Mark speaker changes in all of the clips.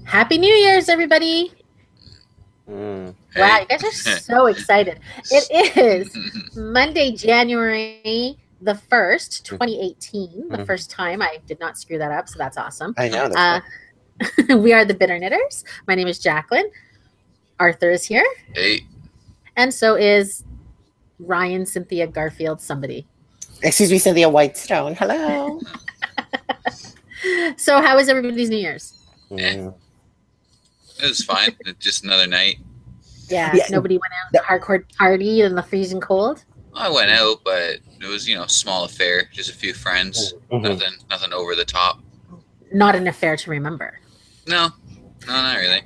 Speaker 1: Happy New Year's, everybody. Wow,
Speaker 2: Hey.
Speaker 1: you guys are so excited. It is Monday, January the 1st, 2018. The
Speaker 3: Mhm.
Speaker 1: first time I did not screw that up, so that's awesome.
Speaker 3: I know that's
Speaker 1: Uh,
Speaker 3: right.
Speaker 1: we are the Bitter Knitters. My name is Jacqueline. Arthur is here,
Speaker 2: Hey.
Speaker 1: and so is Ryan, Cynthia, Garfield, somebody.
Speaker 3: Excuse me, Cynthia Whitestone. Hello.
Speaker 1: So, how was everybody's New Year's?
Speaker 2: Eh,
Speaker 3: Mm.
Speaker 2: it was fine. It's just another night.
Speaker 1: Yeah,
Speaker 3: Yeah.
Speaker 1: nobody went out
Speaker 3: that-
Speaker 1: hardcore party in the freezing cold.
Speaker 2: I went out, but it was small affair. Just a few friends.
Speaker 3: Mhm.
Speaker 2: Nothing over the top.
Speaker 1: Not an affair to remember.
Speaker 2: No, not really.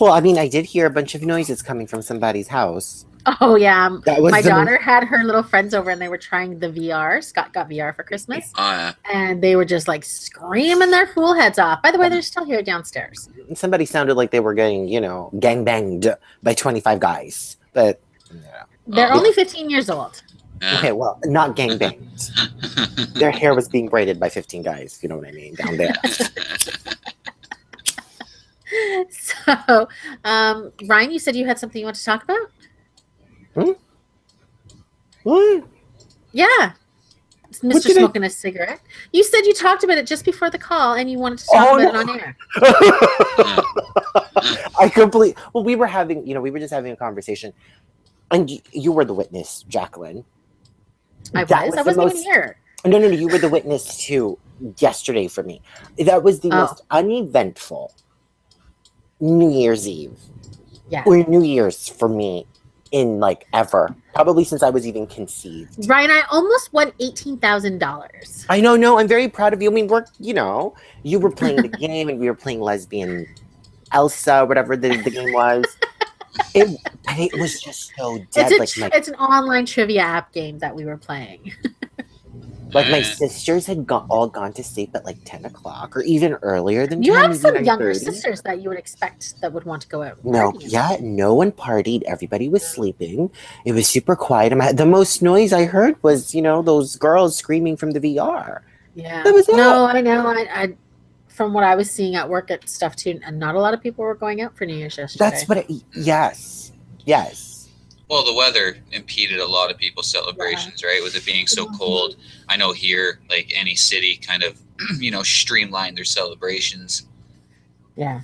Speaker 3: Well, I mean, I did hear a bunch of noises coming from somebody's house.
Speaker 1: Oh yeah,
Speaker 3: That was
Speaker 1: my
Speaker 3: the
Speaker 1: daughter had her little friends over, and they were trying the VR. Scott got VR for Christmas,
Speaker 2: Uh,
Speaker 1: and they were just like screaming their fool heads off. By the way, they're still here downstairs.
Speaker 3: somebody sounded like they were getting, gang banged by 25 guys. But yeah.
Speaker 1: They're
Speaker 2: Oh.
Speaker 1: only 15 years old.
Speaker 3: Okay, well, not gang banged. Their hair was being braided by 15 guys, if you know what I mean, down there.
Speaker 1: So, Ryan, you said you had something you want to talk about?
Speaker 3: What?
Speaker 1: Yeah. It's
Speaker 3: What
Speaker 1: Mr.
Speaker 3: did I-
Speaker 1: Smoking a cigarette. You said you talked about it just before the call, and you wanted to talk
Speaker 3: Oh,
Speaker 1: about
Speaker 3: no.
Speaker 1: it on air.
Speaker 3: Well, we were having, we were just having a conversation, and you were the witness, Jacqueline.
Speaker 1: I
Speaker 3: That
Speaker 1: was.
Speaker 3: was
Speaker 1: I
Speaker 3: the
Speaker 1: wasn't even
Speaker 3: most-
Speaker 1: here.
Speaker 3: No, you were the witness to yesterday for me. That was the
Speaker 1: Oh.
Speaker 3: most uneventful New Year's Eve
Speaker 1: Yeah.
Speaker 3: or New Year's for me in like ever. Probably since I was even conceived.
Speaker 1: Ryan, I almost won $18,000.
Speaker 3: I know, no, I'm very proud of you. I mean, you were playing the game and we were playing lesbian Elsa, whatever the game was. It was just so dead.
Speaker 1: It's an online trivia app game that we were playing.
Speaker 3: My sisters had all gone to sleep at like 10 o'clock or even earlier than
Speaker 1: You
Speaker 3: 10,
Speaker 1: have
Speaker 3: maybe
Speaker 1: some younger
Speaker 3: 9:30.
Speaker 1: sisters that you would expect that would want to go out.
Speaker 3: No,
Speaker 1: partying.
Speaker 3: yeah, no one partied. Everybody was sleeping. It was super quiet. The most noise I heard was, those girls screaming from the VR.
Speaker 1: Yeah.
Speaker 3: That was it.
Speaker 1: No, I know. I from what I was seeing at work at stuff too, and not a lot of people were going out for New Year's yesterday.
Speaker 3: That's what yes.
Speaker 2: well, the weather impeded a lot of people's celebrations, right? With it being so cold. I know here, like any city, kind of, streamlined their celebrations.
Speaker 1: Yeah.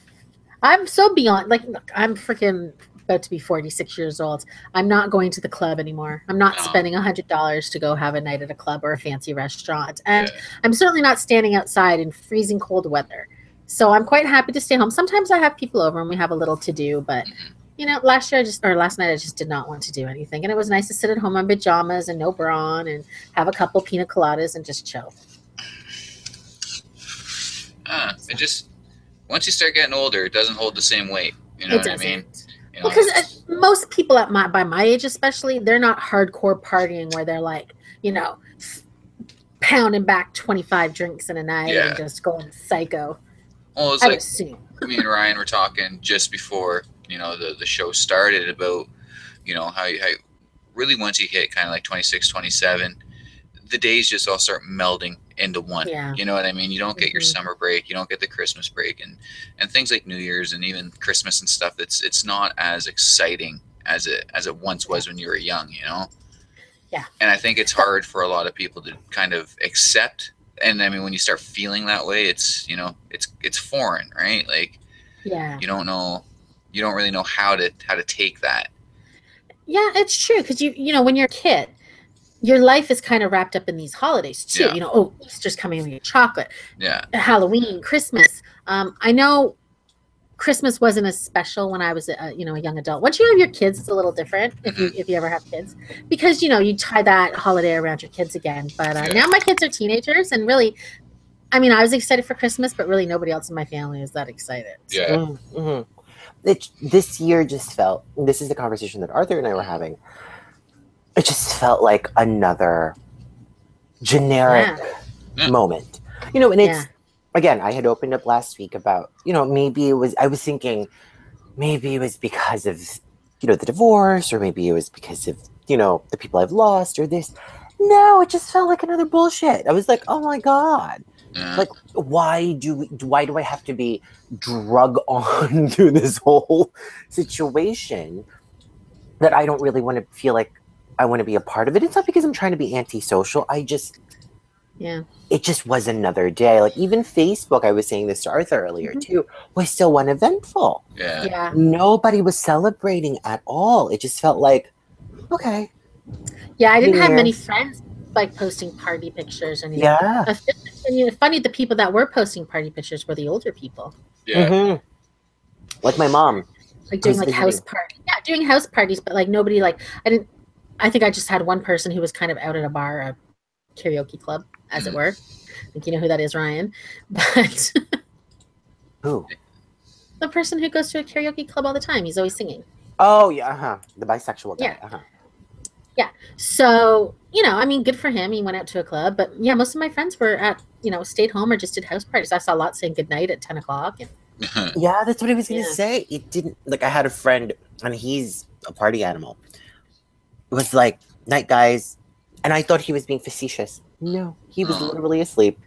Speaker 1: I'm so beyond, like, look, I'm freaking about to be 46 years old. I'm not going to the club anymore. I'm not
Speaker 2: No.
Speaker 1: spending $100 to go have a night at a club or a fancy restaurant. And
Speaker 2: Yeah.
Speaker 1: I'm certainly not standing outside in freezing cold weather. So I'm quite happy to stay home. Sometimes I have people over and we have a little to do, but last night I just did not want to do anything. And it was nice to sit at home in pajamas and no bra on and have a couple pina coladas and just chill.
Speaker 2: It just once you start getting older, it doesn't hold the same weight. You know
Speaker 1: It
Speaker 2: what I
Speaker 1: doesn't.
Speaker 2: mean?
Speaker 1: Because most people by my age especially, they're not hardcore partying where they're like, pounding back 25 drinks in a night
Speaker 2: Yeah.
Speaker 1: and just going psycho.
Speaker 2: well, it's
Speaker 1: I
Speaker 2: like
Speaker 1: assume.
Speaker 2: me and Ryan were talking just before the show started about how really once you hit kind of like 26, 27, the days just all start melding into one.
Speaker 1: Yeah.
Speaker 2: You know what I mean? You don't get your
Speaker 1: Mhm.
Speaker 2: summer break, you don't get the Christmas break, and things like New Year's and even Christmas and stuff. It's not as exciting as it once was when you were young.
Speaker 1: Yeah.
Speaker 2: And I think it's hard for a lot of people to kind of accept. And I mean, when you start feeling that way, it's it's foreign, right? Like
Speaker 1: Yeah.
Speaker 2: you don't really know how to take that.
Speaker 1: Yeah, it's true because when you're a kid, your life is kind of wrapped up in these holidays too.
Speaker 2: Yeah.
Speaker 1: Easter's coming, we get chocolate.
Speaker 2: Yeah.
Speaker 1: Halloween, Christmas. I know Christmas wasn't as special when I was a young adult. Once you have your kids, it's a little different if you ever have kids, because you tie that holiday around your kids again. But
Speaker 2: Yeah.
Speaker 1: now my kids are teenagers, and really, I mean, I was excited for Christmas, but really nobody else in my family is that excited. So,
Speaker 2: Yeah.
Speaker 3: Mm-hmm. This year just felt. This is the conversation that Arthur and I were having. It just felt like another generic
Speaker 2: Yeah.
Speaker 3: moment, and it's
Speaker 1: Yeah.
Speaker 3: again. I had opened up last week about maybe it was. I was thinking maybe it was because of the divorce, or maybe it was because of the people I've lost, or this. No, it just felt like another bullshit. I was like, oh my god, Like, why do I have to be drug on through this whole situation that I don't really want to feel like I want to be a part of it? It's not because I'm trying to be antisocial. It just was another day. Like, even Facebook, I was saying this to Arthur earlier too, was so uneventful.
Speaker 1: Yeah.
Speaker 3: Nobody was celebrating at all. It just felt like, okay.
Speaker 1: Yeah, I didn't have many friends like posting party pictures and
Speaker 3: yeah.
Speaker 1: And funny, the people that were posting party pictures were the older people.
Speaker 2: Yeah.
Speaker 3: Like my mom.
Speaker 1: Like doing like house parties. Yeah, doing house parties, but like nobody like I think I just had one person who was kind of out at a bar, a karaoke club, as it were. I think you know who that is, Ryan. But
Speaker 3: who?
Speaker 1: The person who goes to a karaoke club all the time. He's always singing.
Speaker 3: Oh yeah, the bisexual guy.
Speaker 1: Yeah. Yeah. So, I mean, good for him. He went out to a club. But yeah, most of my friends were stayed home or just did house parties. I saw lots saying goodnight at 10 o'clock.
Speaker 3: Yeah, that's what I was going to say. It didn't, like, I had a friend, and he's a party animal. It was like, night, guys. And I thought he was being facetious. No, he was literally asleep.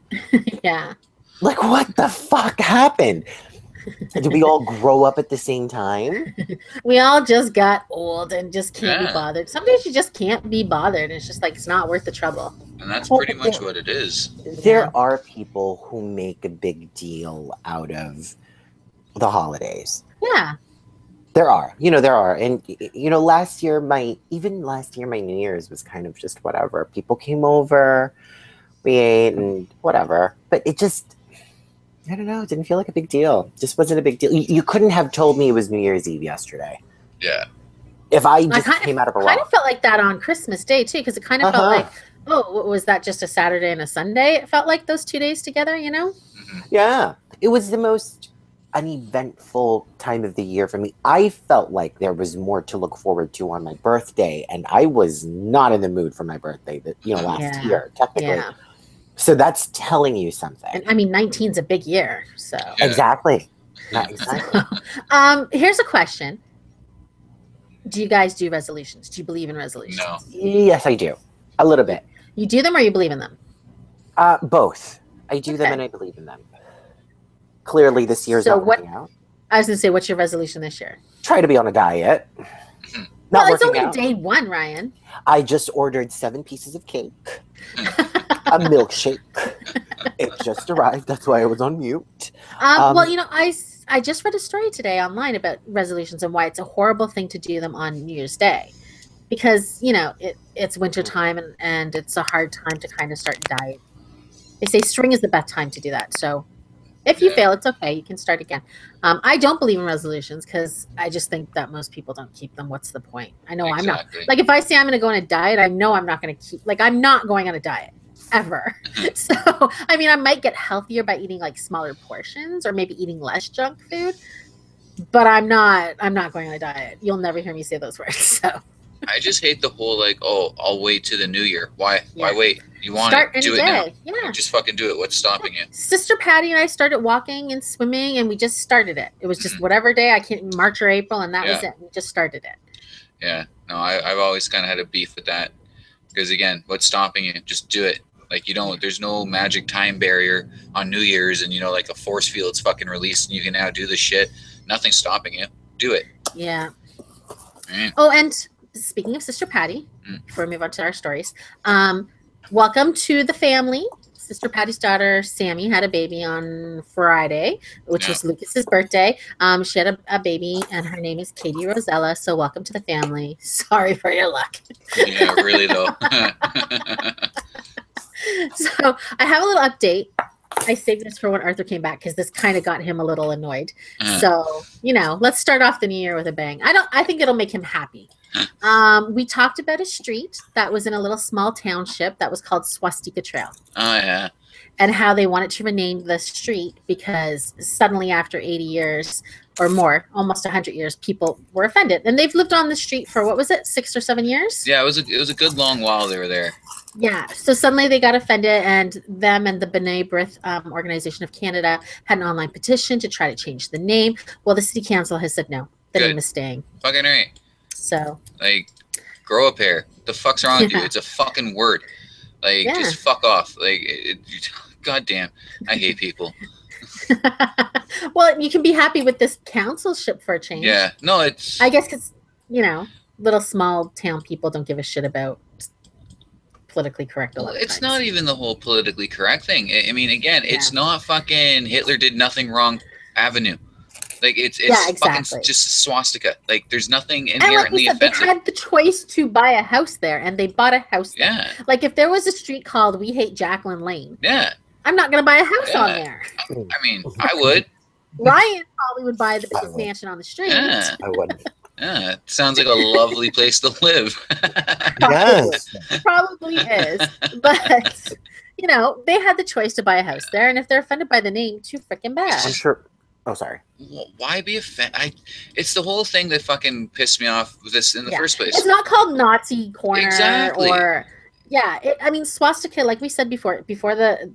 Speaker 1: Yeah.
Speaker 3: Like, what the fuck happened? Did we all grow up at the same time?
Speaker 1: We all just got old and just can't be bothered. Some days you just can't be bothered. It's just like, it's not worth the trouble.
Speaker 2: And that's pretty much what it is.
Speaker 3: There are people who make a big deal out of the holidays.
Speaker 1: Yeah.
Speaker 3: There are. And, last year, my New Year's was kind of just whatever. People came over, we ate and whatever. But it just, I don't know, it didn't feel like a big deal. Just wasn't a big deal. You couldn't have told me it was New Year's Eve yesterday.
Speaker 2: Yeah.
Speaker 3: If I just came out of a rock.
Speaker 1: I kind of felt like that on Christmas Day, too, because it kind of felt like, was that just a Saturday and a Sunday? It felt like those 2 days together,
Speaker 3: Yeah. It was the most uneventful time of the year for me. I felt like there was more to look forward to on my birthday, and I was not in the mood for my birthday last year, technically. Yeah. So that's telling you something.
Speaker 1: And I mean, 19's a big year, so.
Speaker 3: Yeah. Exactly. Exactly.
Speaker 1: Here's a question. Do you guys do resolutions? Do you believe in resolutions?
Speaker 2: No.
Speaker 3: Yes, I do. A little bit.
Speaker 1: You do them or you believe in them?
Speaker 3: Both. I do them and I believe in them. Clearly, this year's not working out.
Speaker 1: I was going to say, what's your resolution this year?
Speaker 3: Try to be on a diet.
Speaker 1: Well, it's only day one, Ryan.
Speaker 3: I just ordered 7 pieces of cake. A milkshake. It just arrived. That's why I was on mute.
Speaker 1: Well, I just read a story today online about resolutions and why it's a horrible thing to do them on New Year's Day. Because, it's wintertime and it's a hard time to kind of start diet. They say spring is the best time to do that. So if you fail, it's okay. You can start again. I don't believe in resolutions because I just think that most people don't keep them. What's the point? I know I'm not. Like, if I say I'm going to go on a diet, I know I'm not going to keep. Like, I'm not going on a diet ever. So, I mean, I might get healthier by eating like smaller portions or maybe eating less junk food. But I'm not going on a diet. You'll never hear me say those words. So.
Speaker 2: I just hate the whole like, I'll wait to the new year. Why wait? You want to do it now? Yeah. Just fucking do it. What's stopping you?
Speaker 1: Sister Patty and I started walking and swimming, and we just started it. It was just whatever day, March or April, and that was it. We just started it.
Speaker 2: Yeah. No, I've always kind of had a beef with that because again, what's stopping you? Just do it. Like there's no magic time barrier on New Year's, and like a force field's fucking released, and you can now do this shit. Nothing's stopping you. Do it.
Speaker 1: Yeah. Right. Oh, and speaking of Sister Patty, before we move on to our stories, welcome to the family. Sister Patty's daughter, Sammy, had a baby on Friday, which was Lucas's birthday. She had a baby, and her name is Katie Rosella. So welcome to the family. Sorry for your luck.
Speaker 2: Yeah, really, though.
Speaker 1: So I have a little update. I saved this for when Arthur came back because this kind of got him a little annoyed. So, let's start off the new year with a bang. I think it'll make him happy. We talked about a street that was in a little small township that was called Swastika Trail.
Speaker 2: Oh, yeah.
Speaker 1: And how they wanted to rename the street because suddenly after 80 years or more, almost 100 years, people were offended. And they've lived on the street for, 6 or 7 years?
Speaker 2: Yeah, it was a good long while they were there.
Speaker 1: Yeah, so suddenly they got offended, and them and the B'nai B'rith Organization of Canada had an online petition to try to change the name. Well, the city council has said no, the name is staying.
Speaker 2: Fucking right.
Speaker 1: So,
Speaker 2: grow up here. The fuck's wrong with you? It's a fucking word. Just fuck off. God damn, I hate people.
Speaker 1: Well, you can be happy with this councilship for a change.
Speaker 2: Yeah, no, it's.
Speaker 1: I guess because, little small town people don't give a shit about politically correct a lot of
Speaker 2: It's
Speaker 1: times.
Speaker 2: not even the whole politically correct thing. I mean, again, it's not fucking Hitler did nothing wrong Avenue. Like it's
Speaker 1: exactly.
Speaker 2: fucking just swastika. Like there's nothing
Speaker 1: And like
Speaker 2: inherently
Speaker 1: we said, they
Speaker 2: offensive.
Speaker 1: had the choice to buy a house there, and they bought a house there.
Speaker 2: Yeah,
Speaker 1: Like if there was a street called We Hate Jacqueline Lane,
Speaker 2: yeah.
Speaker 1: I'm not going to buy a house
Speaker 2: Yeah.
Speaker 1: on there.
Speaker 2: I mean, I would.
Speaker 1: Ryan probably would buy the
Speaker 3: I
Speaker 1: biggest
Speaker 3: would.
Speaker 1: mansion on the street.
Speaker 2: Yeah,
Speaker 3: I wouldn't.
Speaker 2: yeah. It sounds like a lovely place to live.
Speaker 3: Yes.
Speaker 1: Probably is. But, they had the choice to buy a house there. And if they're offended by the name, too freaking bad.
Speaker 3: I'm sure. Oh, sorry.
Speaker 2: Why be offended? It's the whole thing that fucking pissed me off with this in the first place.
Speaker 1: It's not called Nazi Corner
Speaker 2: Exactly.
Speaker 1: or swastika, like we said before the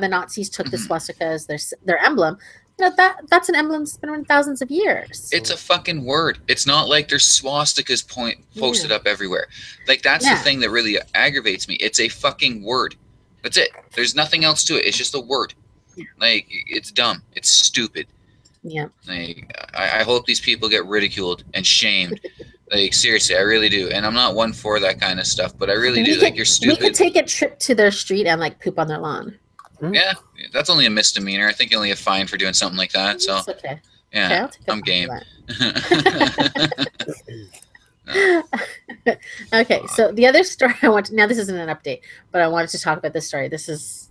Speaker 1: Nazis took the swastika as their emblem. That's an emblem that's been around thousands of years.
Speaker 2: It's a fucking word. It's not like there's swastikas posted up everywhere. Like that's the thing that really aggravates me. It's a fucking word. That's it. There's nothing else to it. It's just a word. Like it's dumb. It's stupid.
Speaker 1: Yeah.
Speaker 2: Like I hope these people get ridiculed and shamed. Like seriously, I really do. And I'm not one for that kind of stuff, but I really do. Like you're stupid.
Speaker 1: We could take a trip to their street and like poop on their lawn.
Speaker 2: Yeah, that's only a misdemeanor. I think you only get fined for doing something like that. So
Speaker 1: It's okay.
Speaker 2: yeah,
Speaker 1: Okay,
Speaker 2: I'm game.
Speaker 1: Okay, so the other story now this isn't an update, but I wanted to talk about this story. This is,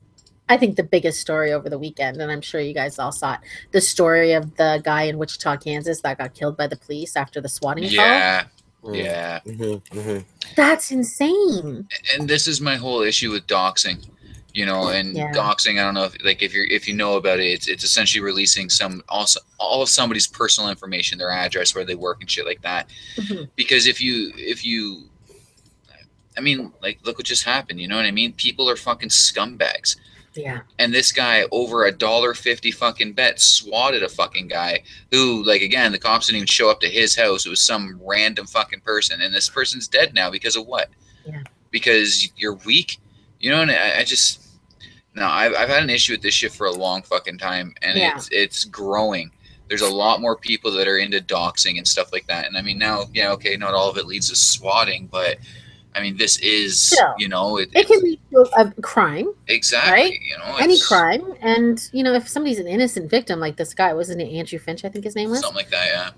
Speaker 1: I think, the biggest story over the weekend, and I'm sure you guys all saw it. The story of the guy in Wichita, Kansas that got killed by the police after the swatting call.
Speaker 2: Yeah.
Speaker 1: That's insane.
Speaker 2: And this is my whole issue with doxing. And doxing, I don't know if you know about it, it's essentially releasing all of somebody's personal information, their address, where they work and shit like that. Because if you I mean, like, look what just happened, you know what I mean? People are fucking scumbags.
Speaker 1: Yeah.
Speaker 2: And this guy, over $1.50 fucking bet, swatted a fucking guy who, like, again, the cops didn't even show up to his house. It was some random fucking person. And this person's dead now because of what?
Speaker 1: Yeah.
Speaker 2: Because you're weak? And I just... No, I've had an issue with this shit for a long fucking time, and it's growing. There's a lot more people that are into doxing and stuff like that. And I mean, now, not all of it leads to swatting, but I mean, this is, it
Speaker 1: can lead to a crime.
Speaker 2: Exactly.
Speaker 1: Right? Any crime. And, if somebody's an innocent victim, like this guy, wasn't it Andrew Finch, I think his name was?
Speaker 2: Something like that, yeah.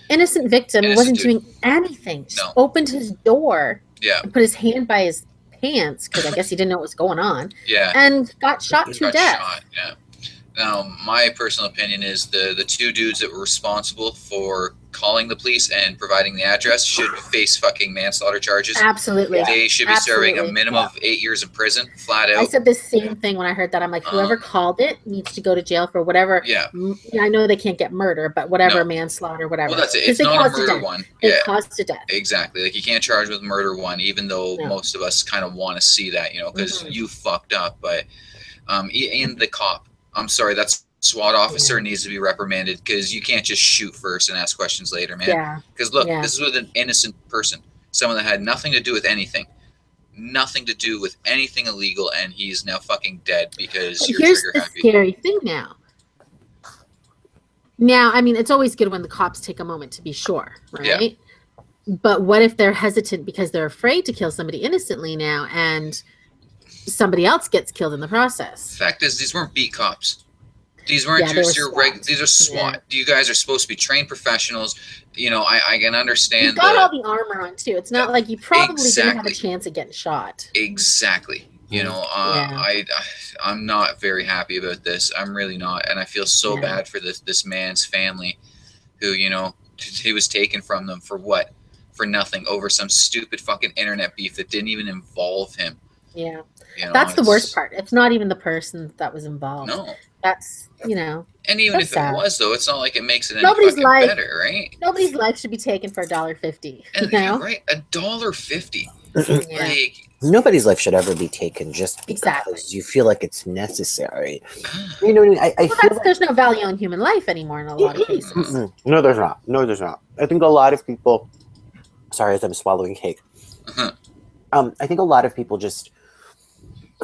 Speaker 1: Innocent victim, wasn't doing anything. Just opened his door.
Speaker 2: Yeah.
Speaker 1: And put his hand by his pants, because I guess he didn't know what was going on.
Speaker 2: Yeah.
Speaker 1: And got shot to death.
Speaker 2: Yeah. Now, my personal opinion is the two dudes that were responsible for calling the police and providing the address should face fucking manslaughter charges.
Speaker 1: Absolutely.
Speaker 2: They should be serving a minimum of 8 years in prison, flat out.
Speaker 1: I said the same thing when I heard that. I'm like, whoever called it needs to go to jail for whatever.
Speaker 2: Yeah.
Speaker 1: I know they can't get murder, but whatever, manslaughter, whatever.
Speaker 2: Well, that's it. It's not a murder one.
Speaker 1: They caused to death.
Speaker 2: Exactly. Like, you can't charge with murder one, even though most of us kind of want to see that, because you fucked up. But and the cop, I'm sorry, that's SWAT officer needs to be reprimanded, because you can't just shoot first and ask questions later, man.
Speaker 1: Yeah.
Speaker 2: Because look, this is with an innocent person, someone that had nothing to do with anything, illegal, and he's now fucking dead because you're trigger happy.
Speaker 1: Here's the scary thing now. Now, I mean, it's always good when the cops take a moment to be sure, right? Yeah. But what if they're hesitant because they're afraid to kill somebody innocently now, and somebody else gets killed in the process?
Speaker 2: The fact is, these weren't beat cops. These weren't just your regular. These are SWAT. You guys are supposed to be trained professionals. I can understand.
Speaker 1: You got all the armor on too. It's not like you probably didn't have a chance of getting shot.
Speaker 2: Exactly. I'm not very happy about this. I'm really not, and I feel so bad for this man's family, who he was taken from them for what? For nothing, over some stupid fucking internet beef that didn't even involve him.
Speaker 1: Yeah. That's the worst part. It's not even the person that was involved.
Speaker 2: No.
Speaker 1: That's,
Speaker 2: And even if
Speaker 1: sad.
Speaker 2: it was, though, it's not like it makes it any
Speaker 1: Nobody's
Speaker 2: fucking
Speaker 1: life,
Speaker 2: better, right?
Speaker 1: Nobody's life should be taken for $1.50.
Speaker 2: Right? $1.50.
Speaker 1: Yeah.
Speaker 2: Like,
Speaker 3: nobody's life should ever be taken just because you feel like it's necessary. You know what I mean? I feel like
Speaker 1: there's no value in human life anymore in a lot of cases.
Speaker 3: No, there's not. No, there's not. I think a lot of people. Sorry, as I'm swallowing cake. I think a lot of people just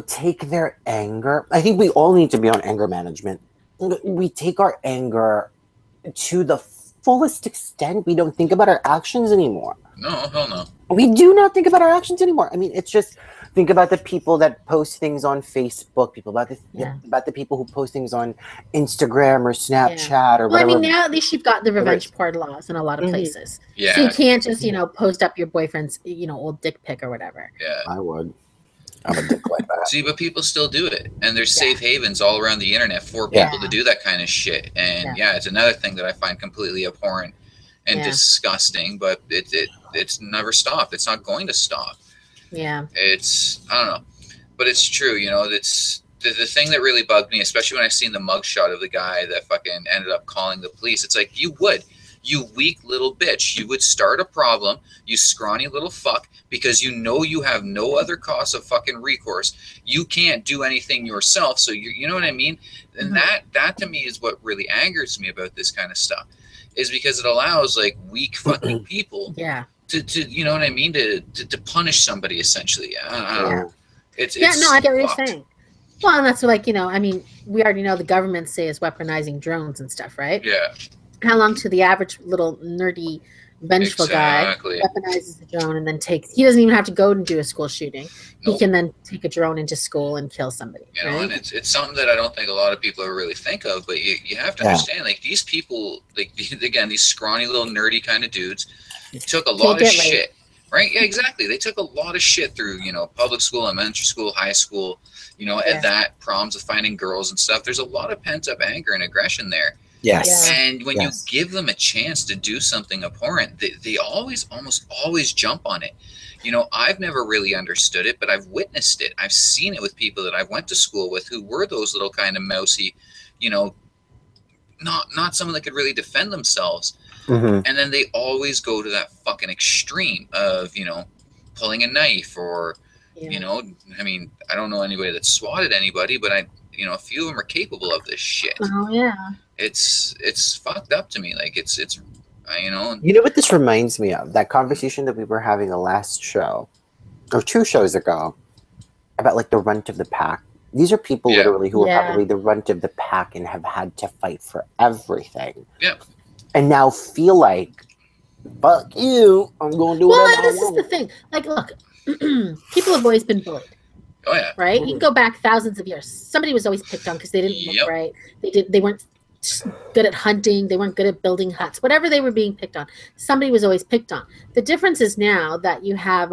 Speaker 3: take their anger. I think we all need to be on anger management. We take our anger to the fullest extent. We don't think about our actions anymore.
Speaker 2: No, hell no.
Speaker 3: We do not think about our actions anymore. I mean, it's just think about the people that post things on Facebook, about the people who post things on Instagram or Snapchat or whatever.
Speaker 1: Well, I mean, now at least you've got the revenge porn laws in a lot of places.
Speaker 2: Yeah.
Speaker 1: So you can't just, post up your boyfriend's, old dick pic or whatever.
Speaker 2: Yeah.
Speaker 3: I would. I'm a dick like that.
Speaker 2: See, but people still do it. And there's safe havens all around the internet for people to do that kind of shit. And it's another thing that I find completely abhorrent and disgusting, but it's never stopped. It's not going to stop.
Speaker 1: Yeah.
Speaker 2: It's, I don't know, but it's true. It's the thing that really bugged me, especially when I seen the mugshot of the guy that fucking ended up calling the police. It's like, you weak little bitch. You would start a problem, you scrawny little fuck, because you have no other cause of fucking recourse. You can't do anything yourself. So you know what I mean? And that to me is what really angers me about this kind of stuff, is because it allows like weak fucking people to you know what I mean? To punish somebody essentially. I don't know. It's
Speaker 1: no, I get what you're saying. Well, and that's like, I mean, we already know the government say is weaponizing drones and stuff, right?
Speaker 2: Yeah.
Speaker 1: How long to the average little nerdy, vengeful guy weaponizes the drone and then he doesn't even have to go and do a school shooting. Nope. He can then take a drone into school and kill somebody.
Speaker 2: And it's something that I don't think a lot of people ever really think of, but you have to understand, like, these people, like, again, these scrawny little nerdy kind of dudes took a lot of shit. Right? Yeah, exactly. They took a lot of shit through, public school, elementary school, high school, at that, proms of finding girls and stuff. There's a lot of pent-up anger and aggression there.
Speaker 3: Yes.
Speaker 2: And when you give them a chance to do something abhorrent, they almost always jump on it. I've never really understood it, but I've witnessed it. I've seen it with people that I went to school with who were those little kind of mousy, not someone that could really defend themselves.
Speaker 3: Mm-hmm.
Speaker 2: And then they always go to that fucking extreme of, pulling a knife or, I mean, I don't know anybody that swatted anybody, but a few of them are capable of this shit.
Speaker 1: Oh yeah.
Speaker 2: It's fucked up to me. Like it's
Speaker 3: You know what this reminds me of? That conversation that we were having the last show, or 2 shows ago, about like the runt of the pack. These are people literally who are probably the runt of the pack and have had to fight for everything.
Speaker 2: Yeah.
Speaker 3: And now feel like, fuck you, I'm going to do whatever I want.
Speaker 1: Well, this is the thing. Like, look, people have always been bullied.
Speaker 2: Oh yeah.
Speaker 1: Right? You can go back thousands of years. Somebody was always picked on because they didn't look right. They weren't good at hunting. They weren't good at building huts. Whatever they were being picked on, somebody was always picked on. The difference is now that you have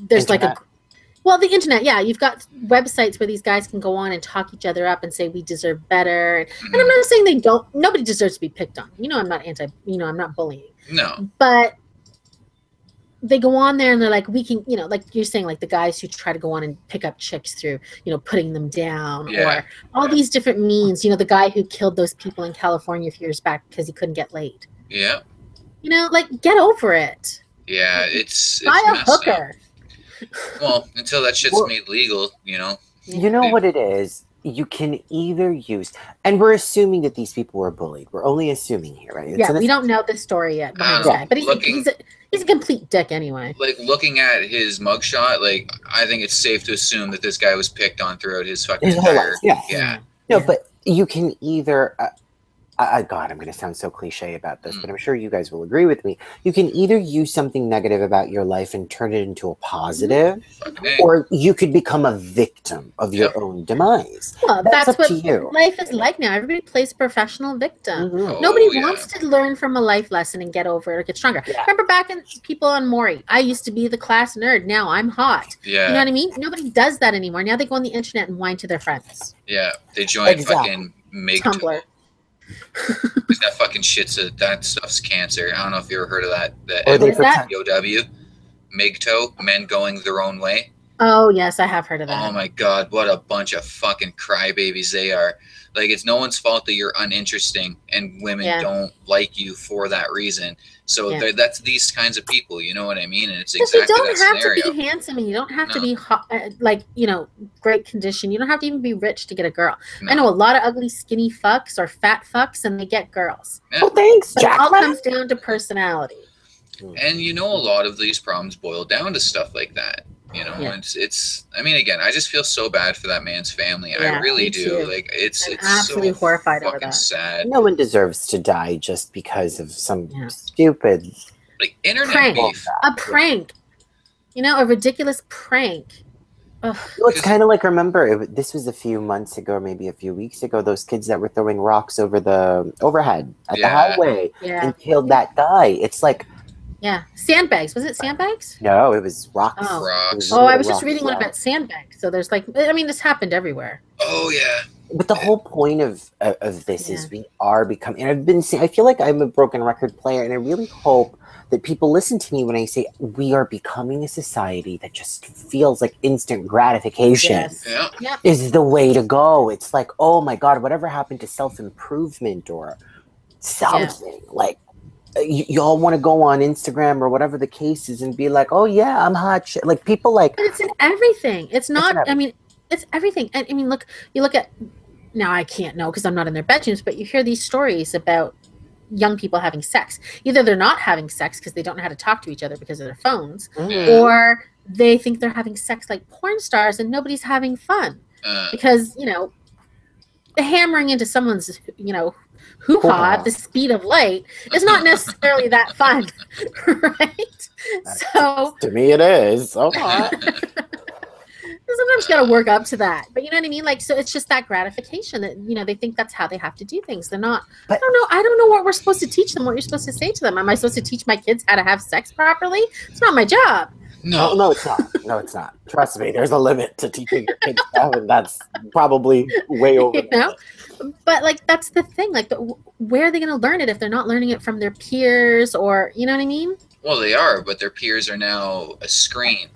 Speaker 1: there's
Speaker 3: Internet.
Speaker 1: the internet. Yeah, you've got websites where these guys can go on and talk each other up and say we deserve better. And I'm not saying they don't. Nobody deserves to be picked on. I'm not I'm not bullying.
Speaker 2: No.
Speaker 1: But they go on there and they're like, we can, like you're saying, like the guys who try to go on and pick up chicks through, putting them down or all these different means. The guy who killed those people in California a few years back because he couldn't get laid.
Speaker 2: Yeah.
Speaker 1: Like get over it.
Speaker 2: Yeah, it's
Speaker 1: buy a hooker.
Speaker 2: Well, until that shit's made legal,
Speaker 3: You know what it is? You can either use, and we're assuming that these people were bullied. We're only assuming here, right?
Speaker 1: We don't know the story yet behind this guy, but he's a complete dick anyway.
Speaker 2: Like looking at his mugshot, like I think it's safe to assume that this guy was picked on throughout his fucking entire life. Yeah.
Speaker 3: No, but you can either. God, I'm going to sound so cliche about this, but I'm sure you guys will agree with me. You can either use something negative about your life and turn it into a positive, or you could become a victim of your own demise.
Speaker 1: Well, that's
Speaker 3: up
Speaker 1: what
Speaker 3: to you.
Speaker 1: Life is like now. Everybody plays professional victim.
Speaker 3: Mm-hmm.
Speaker 1: Nobody wants to learn from a life lesson and get over it or get stronger. Yeah. Remember back in people on Maury, I used to be the class nerd. Now I'm hot.
Speaker 2: Yeah.
Speaker 1: You know what I mean? Nobody does that anymore. Now they go on the internet and whine to their friends.
Speaker 2: Yeah. They join fucking
Speaker 1: Tumblr.
Speaker 2: That fucking that stuff's cancer. I don't know if you ever heard of that. POW, MGTOW, men going their own way.
Speaker 1: Oh yes, I have heard of that.
Speaker 2: Oh my god, what a bunch of fucking crybabies they are. Like, it's no one's fault that you're uninteresting and women don't like you for that reason. So that's these kinds of people, you know what I mean? And it's exactly that scenario.
Speaker 1: You don't have to be handsome, and you don't have to be hot, great condition. You don't have to even be rich to get a girl. No. I know a lot of ugly, skinny fucks or fat fucks, and they get girls.
Speaker 2: Yeah.
Speaker 3: Well, thanks,
Speaker 1: but it all comes down to personality.
Speaker 2: And a lot of these problems boil down to stuff like that. You know,
Speaker 1: Yeah.
Speaker 2: it's. I mean, again, I just feel so bad for that man's family. I
Speaker 1: Yeah,
Speaker 2: really
Speaker 1: me
Speaker 2: do.
Speaker 1: too.
Speaker 2: Like, it's
Speaker 1: I'm
Speaker 2: it's
Speaker 1: absolutely
Speaker 2: so
Speaker 1: horrified over
Speaker 2: fucking
Speaker 1: that.
Speaker 2: sad.
Speaker 3: No one deserves to die just because of some
Speaker 1: Yeah.
Speaker 3: stupid
Speaker 2: Like internet
Speaker 1: Prank.
Speaker 2: beef.
Speaker 1: A prank. You know, a ridiculous prank. Ugh.
Speaker 3: Well, it's
Speaker 2: 'Cause-
Speaker 3: kind of like, remember, this was a few months ago, maybe a few weeks ago, those kids that were throwing rocks over the overhead at the
Speaker 2: Yeah.
Speaker 3: highway
Speaker 1: Yeah.
Speaker 3: and killed that guy. It's like,
Speaker 1: Yeah. Sandbags. Was it sandbags?
Speaker 3: no, it was rocks.
Speaker 1: Oh.
Speaker 3: It was
Speaker 2: Rocks.
Speaker 1: Oh, I
Speaker 3: little
Speaker 1: was just
Speaker 3: rocks,
Speaker 1: reading one
Speaker 3: yeah.
Speaker 1: about sandbags. So there's like, I mean, this happened everywhere.
Speaker 2: Oh yeah.
Speaker 3: But the whole point of this
Speaker 1: Yeah.
Speaker 3: is we are becoming, and I've been saying, I feel like I'm a broken record player, and I really hope that people listen to me when I say we are becoming a society that just feels like instant gratification
Speaker 1: Yes.
Speaker 2: Yeah.
Speaker 1: Yep.
Speaker 3: is the way to go. It's like, oh my God, whatever happened to self-improvement or something? Like, y'all want to go on Instagram or whatever the case is and be like, oh yeah, I'm hot shit. Like, people like,
Speaker 1: But it's in everything. It's not,
Speaker 3: everything.
Speaker 1: I mean, it's everything. And I mean, you look at, now I can't know because I'm not in their bedrooms, but you hear these stories about young people having sex. Either they're not having sex because they don't know how to talk to each other because of their phones, or they think they're having sex like porn stars and nobody's having fun because, you know, the hammering into someone's, you know, hoo-ha at the speed of light is not necessarily that fun, right? So
Speaker 3: to me it is. Okay.
Speaker 1: sometimes got to work up to that, but you know what I mean? Like, so it's just that gratification that, you know, they think that's how they have to do things. They're not,
Speaker 3: But-
Speaker 1: I don't know what we're supposed to teach them, what you're supposed to say to them. Am I supposed to teach my kids how to have sex properly? It's not my job.
Speaker 2: No.
Speaker 3: Oh, no, it's not. No, it's not. Trust me, there's a limit to teaching your kids stuff, and that's probably way over.
Speaker 1: You know? But like, that's the thing. Like, where are they going to learn it if they're not learning it from their peers or, you know what I mean?
Speaker 2: Well, they are, but their peers are now a screen.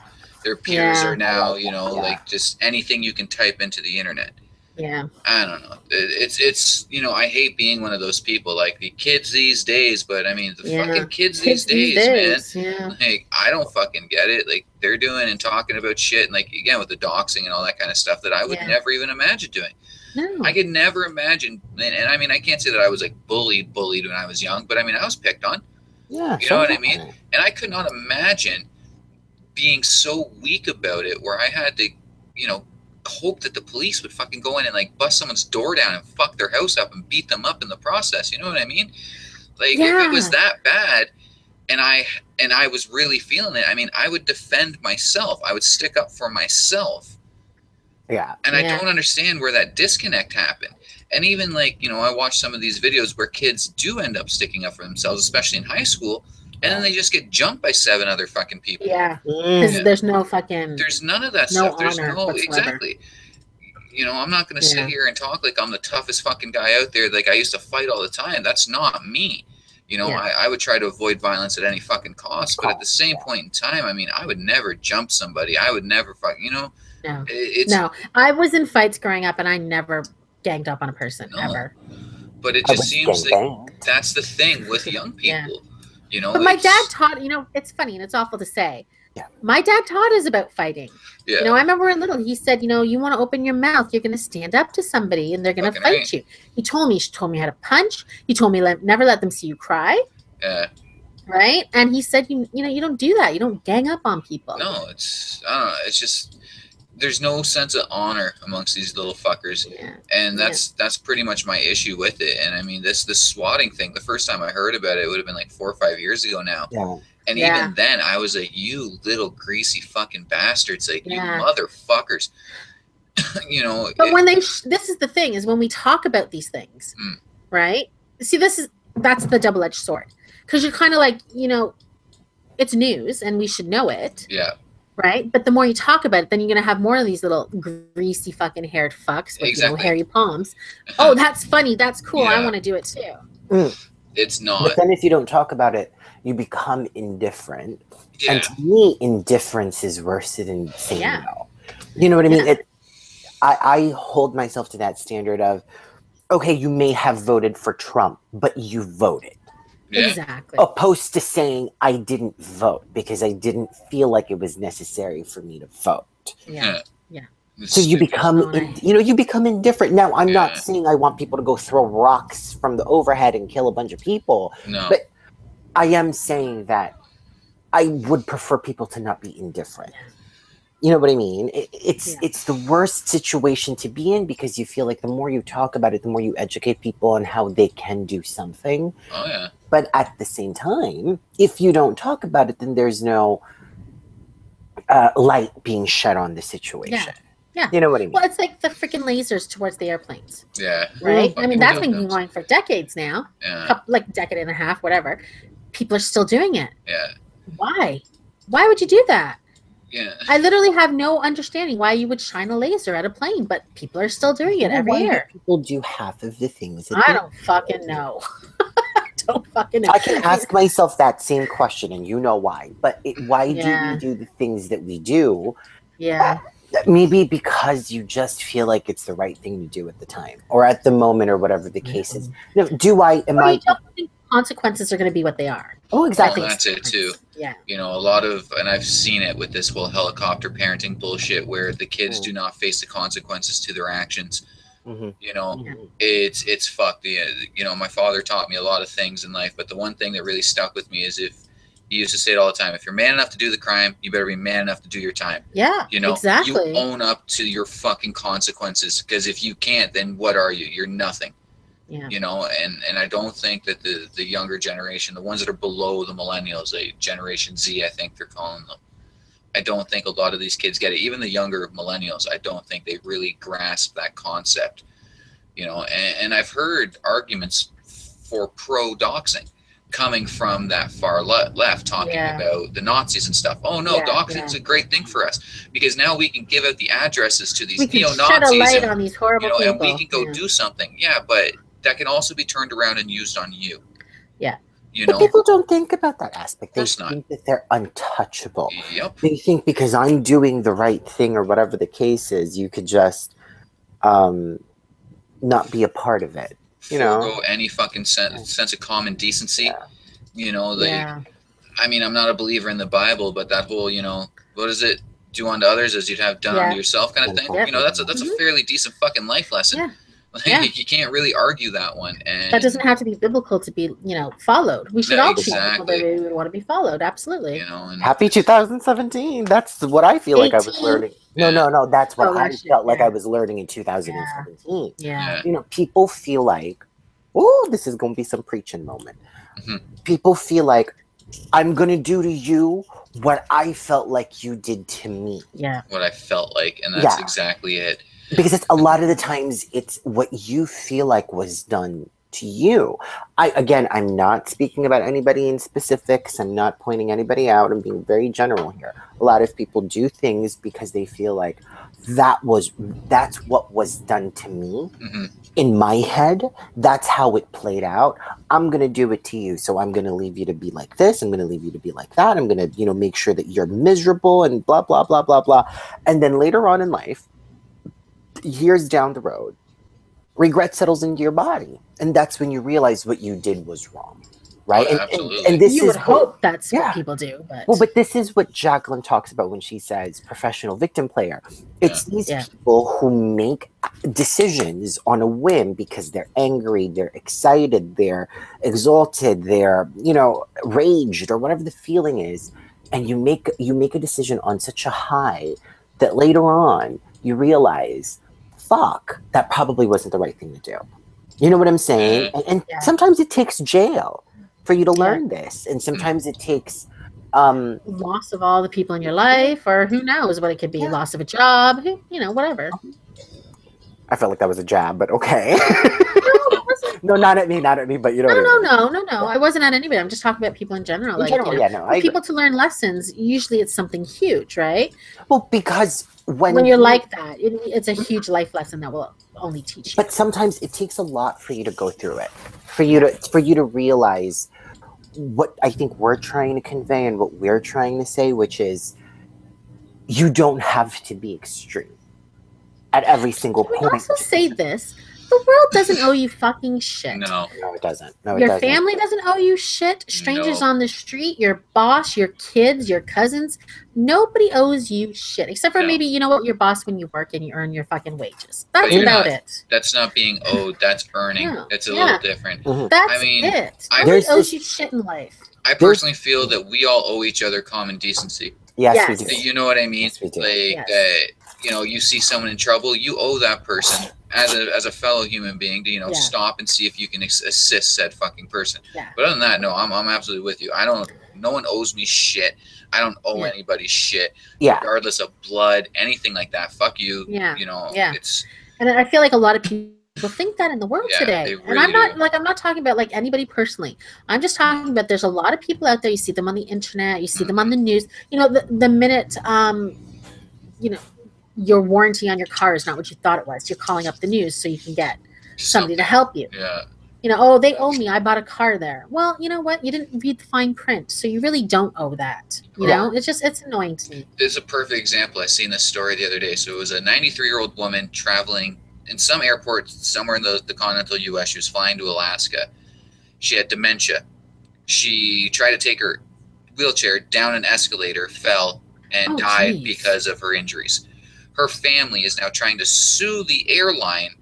Speaker 2: Their peers
Speaker 1: Yeah.
Speaker 2: are now, you know,
Speaker 3: Yeah.
Speaker 2: like just anything you can type into the internet.
Speaker 1: Yeah.
Speaker 2: I don't know. It's you know, I hate being one of those people like the kids these days, but I mean the
Speaker 1: Yeah.
Speaker 2: fucking kids these days, man.
Speaker 1: Yeah.
Speaker 2: Like, I don't fucking get it. Like, they're doing and talking about shit, and like, again, with the doxing and all that kind of stuff that I would
Speaker 1: Yeah.
Speaker 2: never even imagine doing.
Speaker 1: No.
Speaker 2: I could never imagine, and I mean, I can't say that I was like bullied when I was young, but I mean, I was picked on,
Speaker 3: Yeah,
Speaker 2: You know what I mean? and I could not imagine being so weak about it where I had to, you know, hope that the police would fucking go in and like bust someone's door down and fuck their house up and beat them up in the process. You know what I mean? Like, if it was that bad, and I was really feeling it, I mean, I would defend myself. I would stick up for myself.
Speaker 3: Yeah.
Speaker 2: And I
Speaker 1: Yeah.
Speaker 2: don't understand where that disconnect happened. And even like, you know, I watch some of these videos where kids do end up sticking up for themselves, especially in high school, and then they just get jumped by 7 other fucking people.
Speaker 1: Yeah.
Speaker 3: Mm.
Speaker 1: Because there's no fucking.
Speaker 2: There's none of that
Speaker 1: No
Speaker 2: stuff. There's
Speaker 1: honor
Speaker 2: no
Speaker 1: whatsoever.
Speaker 2: exactly. You know, I'm not going to
Speaker 1: Yeah.
Speaker 2: sit here and talk like I'm the toughest fucking guy out there. Like, I used to fight all the time. That's not me. You know,
Speaker 1: Yeah.
Speaker 2: I would try to avoid violence at any fucking cost. But at the same
Speaker 3: Yeah.
Speaker 2: point in time, I mean, I would never jump somebody. I would never you know,
Speaker 1: No.
Speaker 2: it's,
Speaker 1: No. I was in fights growing up and I never ganged up on a person,
Speaker 2: No.
Speaker 1: ever.
Speaker 2: but it
Speaker 3: I
Speaker 2: just
Speaker 3: was
Speaker 2: seems like
Speaker 3: gang-banged.
Speaker 2: that's the thing with young
Speaker 1: Yeah.
Speaker 2: people. You know,
Speaker 1: But my
Speaker 2: it's-
Speaker 1: dad taught, you know, it's funny and it's awful to say.
Speaker 3: Yeah.
Speaker 1: My dad taught us about fighting.
Speaker 2: yeah.
Speaker 1: You know, I remember when little, he said, you know, you want to open your mouth, you're going to stand up to somebody and they're going to
Speaker 2: Fucking
Speaker 1: fight
Speaker 2: right.
Speaker 1: you. He told me how to punch. He told me never let them see you cry. Right. And he said, you know, you don't do that. You don't gang up on people.
Speaker 2: No, it's I don't know. It's just there's no sense of honor amongst these little fuckers,
Speaker 1: Yeah.
Speaker 2: and that's pretty much my issue with it. And I mean, this swatting thing. The first time I heard about it would have been like 4 or 5 years ago now.
Speaker 3: Yeah.
Speaker 2: And
Speaker 1: Yeah.
Speaker 2: even then, I was like, "You little greasy fucking bastards! Like,
Speaker 1: Yeah.
Speaker 2: you motherfuckers!" You know.
Speaker 1: But when this is the thing, is when we talk about these things,
Speaker 2: Mm.
Speaker 1: right? See, that's the double-edged sword. Because you're kind of like, you know, it's news and we should know it.
Speaker 2: yeah,
Speaker 1: Right. But the more you talk about it, then you're going to have more of these little greasy fucking haired fucks with, you know,
Speaker 2: Exactly.
Speaker 1: hairy palms. Oh, that's funny. That's cool. I
Speaker 2: Yeah.
Speaker 1: want to do it too.
Speaker 2: it's not.
Speaker 3: But then if you don't talk about it, you become indifferent.
Speaker 2: Yeah,
Speaker 3: And to me, indifference is worse than insane.
Speaker 1: Yeah.
Speaker 3: You know what I mean?
Speaker 1: Yeah.
Speaker 3: I hold myself to that standard of, okay, you may have voted for Trump, but you voted.
Speaker 2: yeah,
Speaker 1: Exactly.
Speaker 3: Opposed to saying I didn't vote because I didn't feel like it was necessary for me to vote.
Speaker 1: Yeah.
Speaker 2: It's
Speaker 3: So you
Speaker 2: stupid.
Speaker 3: become,
Speaker 1: Right.
Speaker 3: you become indifferent. Now, I'm not
Speaker 2: Yeah.
Speaker 3: saying I want people to go throw rocks from the overhead and kill a bunch of people.
Speaker 2: no.
Speaker 3: but- I am saying that I would prefer people to not be indifferent. You know what I mean? It's
Speaker 1: Yeah.
Speaker 3: it's the worst situation to be in because you feel like the more you talk about it, the more you educate people on how they can do something.
Speaker 2: Oh yeah.
Speaker 3: But at the same time, if you don't talk about it, then there's no light being shed on the situation.
Speaker 1: Yeah.
Speaker 3: You know what I mean?
Speaker 1: Well, it's like the freaking lasers towards the airplanes,
Speaker 2: Yeah.
Speaker 1: right? I
Speaker 2: Fucking
Speaker 1: mean, that's been
Speaker 2: dildos.
Speaker 1: going for decades now,
Speaker 2: Yeah.
Speaker 1: like decade and a half, whatever. People are still doing it.
Speaker 2: Yeah.
Speaker 1: Why? Why would you do that?
Speaker 2: Yeah.
Speaker 1: I literally have no understanding why you would shine a laser at a plane, but people are still doing it every
Speaker 3: Why do
Speaker 1: year.
Speaker 3: people do half of the things that
Speaker 1: I
Speaker 3: they
Speaker 1: don't fucking know. I don't fucking know.
Speaker 3: I can ask myself that same question, and you know why. But why
Speaker 1: Yeah.
Speaker 3: do we do the things that we do?
Speaker 1: Yeah.
Speaker 3: Maybe because you just feel like it's the right thing to do at the time, or at the moment, or whatever the case is. No, am
Speaker 1: Or
Speaker 3: I?
Speaker 1: you don't think consequences are going to be what they are.
Speaker 3: Oh, exactly.
Speaker 2: Well, that's it too.
Speaker 1: Yeah.
Speaker 2: You know, a lot of, and I've seen it with this whole helicopter parenting bullshit where the kids do not face the consequences to their actions.
Speaker 3: Mhm.
Speaker 2: You know,
Speaker 3: Mhm.
Speaker 2: it's fucked. You know, my father taught me a lot of things in life, but the one thing that really stuck with me is he used to say it all the time, if you're man enough to do the crime, you better be man enough to do your time.
Speaker 1: Yeah.
Speaker 2: You know,
Speaker 1: Exactly.
Speaker 2: you own up to your fucking consequences, because if you can't, then what are you? You're nothing.
Speaker 1: Yeah.
Speaker 2: You know, and I don't think that the younger generation, the ones that are below the millennials, Generation Z, I think they're calling them, I don't think a lot of these kids get it. Even the younger millennials, I don't think they really grasp that concept. You know, and I've heard arguments for pro-doxing coming from that far left, talking about the Nazis and stuff. Oh no, doxing's a great thing for us, because now we can give out the addresses to these
Speaker 1: We can
Speaker 2: neo-Nazis,
Speaker 1: shed a light
Speaker 2: and,
Speaker 1: on these horrible
Speaker 2: you know,
Speaker 1: people.
Speaker 2: and we can go do something. Yeah, but that can also be turned around and used on you.
Speaker 1: Yeah.
Speaker 2: You
Speaker 3: But
Speaker 2: know,
Speaker 3: people don't think about that aspect. They
Speaker 2: course not.
Speaker 3: think that they're untouchable.
Speaker 2: Yep.
Speaker 3: They think because I'm doing the right thing or whatever the case is, you could just not be a part of it. You know?
Speaker 2: Forgo any fucking sense of common decency.
Speaker 3: Yeah.
Speaker 2: You know, like, I mean, I'm not a believer in the Bible, but that whole, you know, what is it? Do unto others as you'd have done unto yourself, kind of thing.
Speaker 3: Yep.
Speaker 2: You know, that's a fairly decent fucking life lesson.
Speaker 1: Yeah.
Speaker 2: Like, you can't really argue that one. And
Speaker 1: that doesn't have to be biblical to be, you know, followed. We should all be people that we would want to be followed. Absolutely.
Speaker 2: You know, and
Speaker 3: happy 2017. That's what I feel like I was learning. No. That's what I felt like I was learning in 2017.
Speaker 1: Yeah.
Speaker 3: You know, people feel like, oh, this is going to be some preaching moment.
Speaker 2: Mm-hmm.
Speaker 3: People feel like, I'm going to do to you what I felt like you did to me.
Speaker 1: Yeah.
Speaker 2: What I felt like. And that's exactly it.
Speaker 3: Because it's a lot of the times it's what you feel like was done to you. I'm not speaking about anybody in specifics. I'm not pointing anybody out. I'm being very general here. A lot of people do things because they feel like that's what was done to me.
Speaker 2: Mm-hmm.
Speaker 3: In my head, that's how it played out. I'm going to do it to you. So I'm going to leave you to be like this. I'm going to leave you to be like that. I'm going to, make sure that you're miserable and blah, blah, blah, blah, blah. And then later on in life, years down the road, regret settles into your body, and that's when you realize what you did was wrong, right? And this
Speaker 1: you would hope that's what people do, but
Speaker 3: this is what Jacqueline talks about when she says professional victim player. It's these people who make decisions on a whim because they're angry, they're excited, they're exalted, they're raged or whatever the feeling is, and you make a decision on such a high that later on you realize, fuck, that probably wasn't the right thing to do. You know what I'm saying? And sometimes it takes jail for you to learn this. And sometimes it takes
Speaker 1: loss of all the people in your life, or who knows what it could be, loss of a job, whatever.
Speaker 3: I felt like that was a jab, but okay. No, not at me, but you know.
Speaker 1: No. I wasn't at anybody. I'm just talking about people in general. For people to learn lessons, usually it's something huge, right?
Speaker 3: Well, because when
Speaker 1: you're like that, it's a huge life lesson that will only teach you.
Speaker 3: But sometimes it takes a lot for you to go through it, for you to realize what I think we're trying to convey and what we're trying to say, which is you don't have to be extreme at every single point.
Speaker 1: Can we also say this? The world doesn't owe you fucking shit.
Speaker 2: No,
Speaker 3: it doesn't.
Speaker 1: Your family doesn't owe you shit. Strangers on the street, your boss, your kids, your cousins. Nobody owes you shit. Except for maybe, your boss when you work and you earn your fucking wages. That's about it.
Speaker 2: That's not being owed. That's earning. It's a little different.
Speaker 3: Mm-hmm.
Speaker 1: That's it. Nobody owes you shit in life.
Speaker 2: I personally feel that we all owe each other common decency.
Speaker 3: Yes,
Speaker 1: Yes.
Speaker 3: we do.
Speaker 2: You know what I mean?
Speaker 3: Yes, we do.
Speaker 2: Like,
Speaker 1: Yes.
Speaker 2: you know, you see someone in trouble, you owe that person as a fellow human being to, you know,
Speaker 1: Yeah.
Speaker 2: stop and see if you can assist said fucking person.
Speaker 1: Yeah.
Speaker 2: But other than that, no, I'm absolutely with you. No one owes me shit. I don't owe
Speaker 1: Yeah.
Speaker 2: anybody shit,
Speaker 3: Yeah.
Speaker 2: regardless of blood, anything like that. Fuck you.
Speaker 1: Yeah.
Speaker 2: You know,
Speaker 1: Yeah.
Speaker 2: it's
Speaker 1: And I feel like a lot of people think that in the world
Speaker 2: Yeah,
Speaker 1: today.
Speaker 2: they
Speaker 1: And
Speaker 2: really
Speaker 1: I'm not
Speaker 2: do.
Speaker 1: like I'm not talking about like anybody personally. I'm just talking about there's a lot of people out there. You see them on the internet, you see them on the news. You know, the minute you know, your warranty on your car is not what you thought it was. You're calling up the news so you can get somebody to help you.
Speaker 2: Yeah.
Speaker 1: You know, oh, they owe me. I bought a car there. Well, you know what? You didn't read the fine print, so you really don't owe that. You know, it's annoying to me.
Speaker 2: There's a perfect example. I seen this story the other day. So it was a 93-year-old woman traveling in some airport somewhere in the continental U.S. She was flying to Alaska. She had dementia. She tried to take her wheelchair down an escalator, fell, and
Speaker 1: Oh,
Speaker 2: died
Speaker 1: geez.
Speaker 2: because of her injuries. Her family is now trying to sue the airline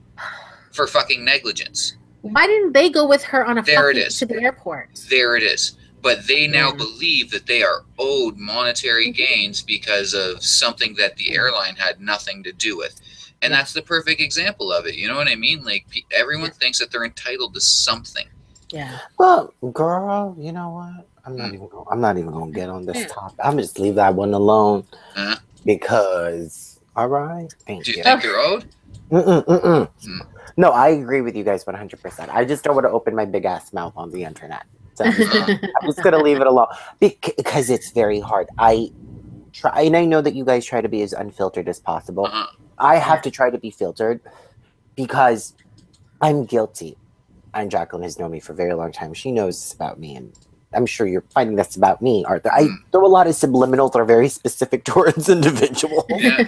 Speaker 2: for fucking negligence.
Speaker 1: Why didn't they go with her on a
Speaker 2: There it
Speaker 1: fucking
Speaker 2: is.
Speaker 1: to the airport?
Speaker 2: There it is. But they now
Speaker 1: Yeah.
Speaker 2: believe that they are owed monetary gains because of something that the airline had nothing to do with. And
Speaker 1: Yeah.
Speaker 2: that's the perfect example of it. You know what I mean? Like, everyone
Speaker 1: Yeah.
Speaker 2: thinks that they're entitled to something.
Speaker 1: Yeah.
Speaker 3: Well, girl, you know what? I'm not even gonna get on this
Speaker 1: Yeah.
Speaker 3: topic. I'm gonna just leave that one alone
Speaker 2: Huh?
Speaker 3: because. All right, thank
Speaker 2: Do you
Speaker 3: you.
Speaker 2: think you're owed?
Speaker 3: Mm-mm-mm-mm.
Speaker 2: Hmm.
Speaker 3: No, I agree with you guys 100%. I just don't want to open my big ass mouth on the internet. So I'm just gonna leave it alone because it's very hard. I try, and I know that you guys try to be as unfiltered as possible.
Speaker 2: Uh-huh.
Speaker 3: I have to try to be filtered because I'm guilty. And Jacqueline has known me for a very long time. She knows this about me, and I'm sure you're finding this about me, Arthur. I throw a lot of subliminals that are very specific towards individuals.
Speaker 2: Yeah.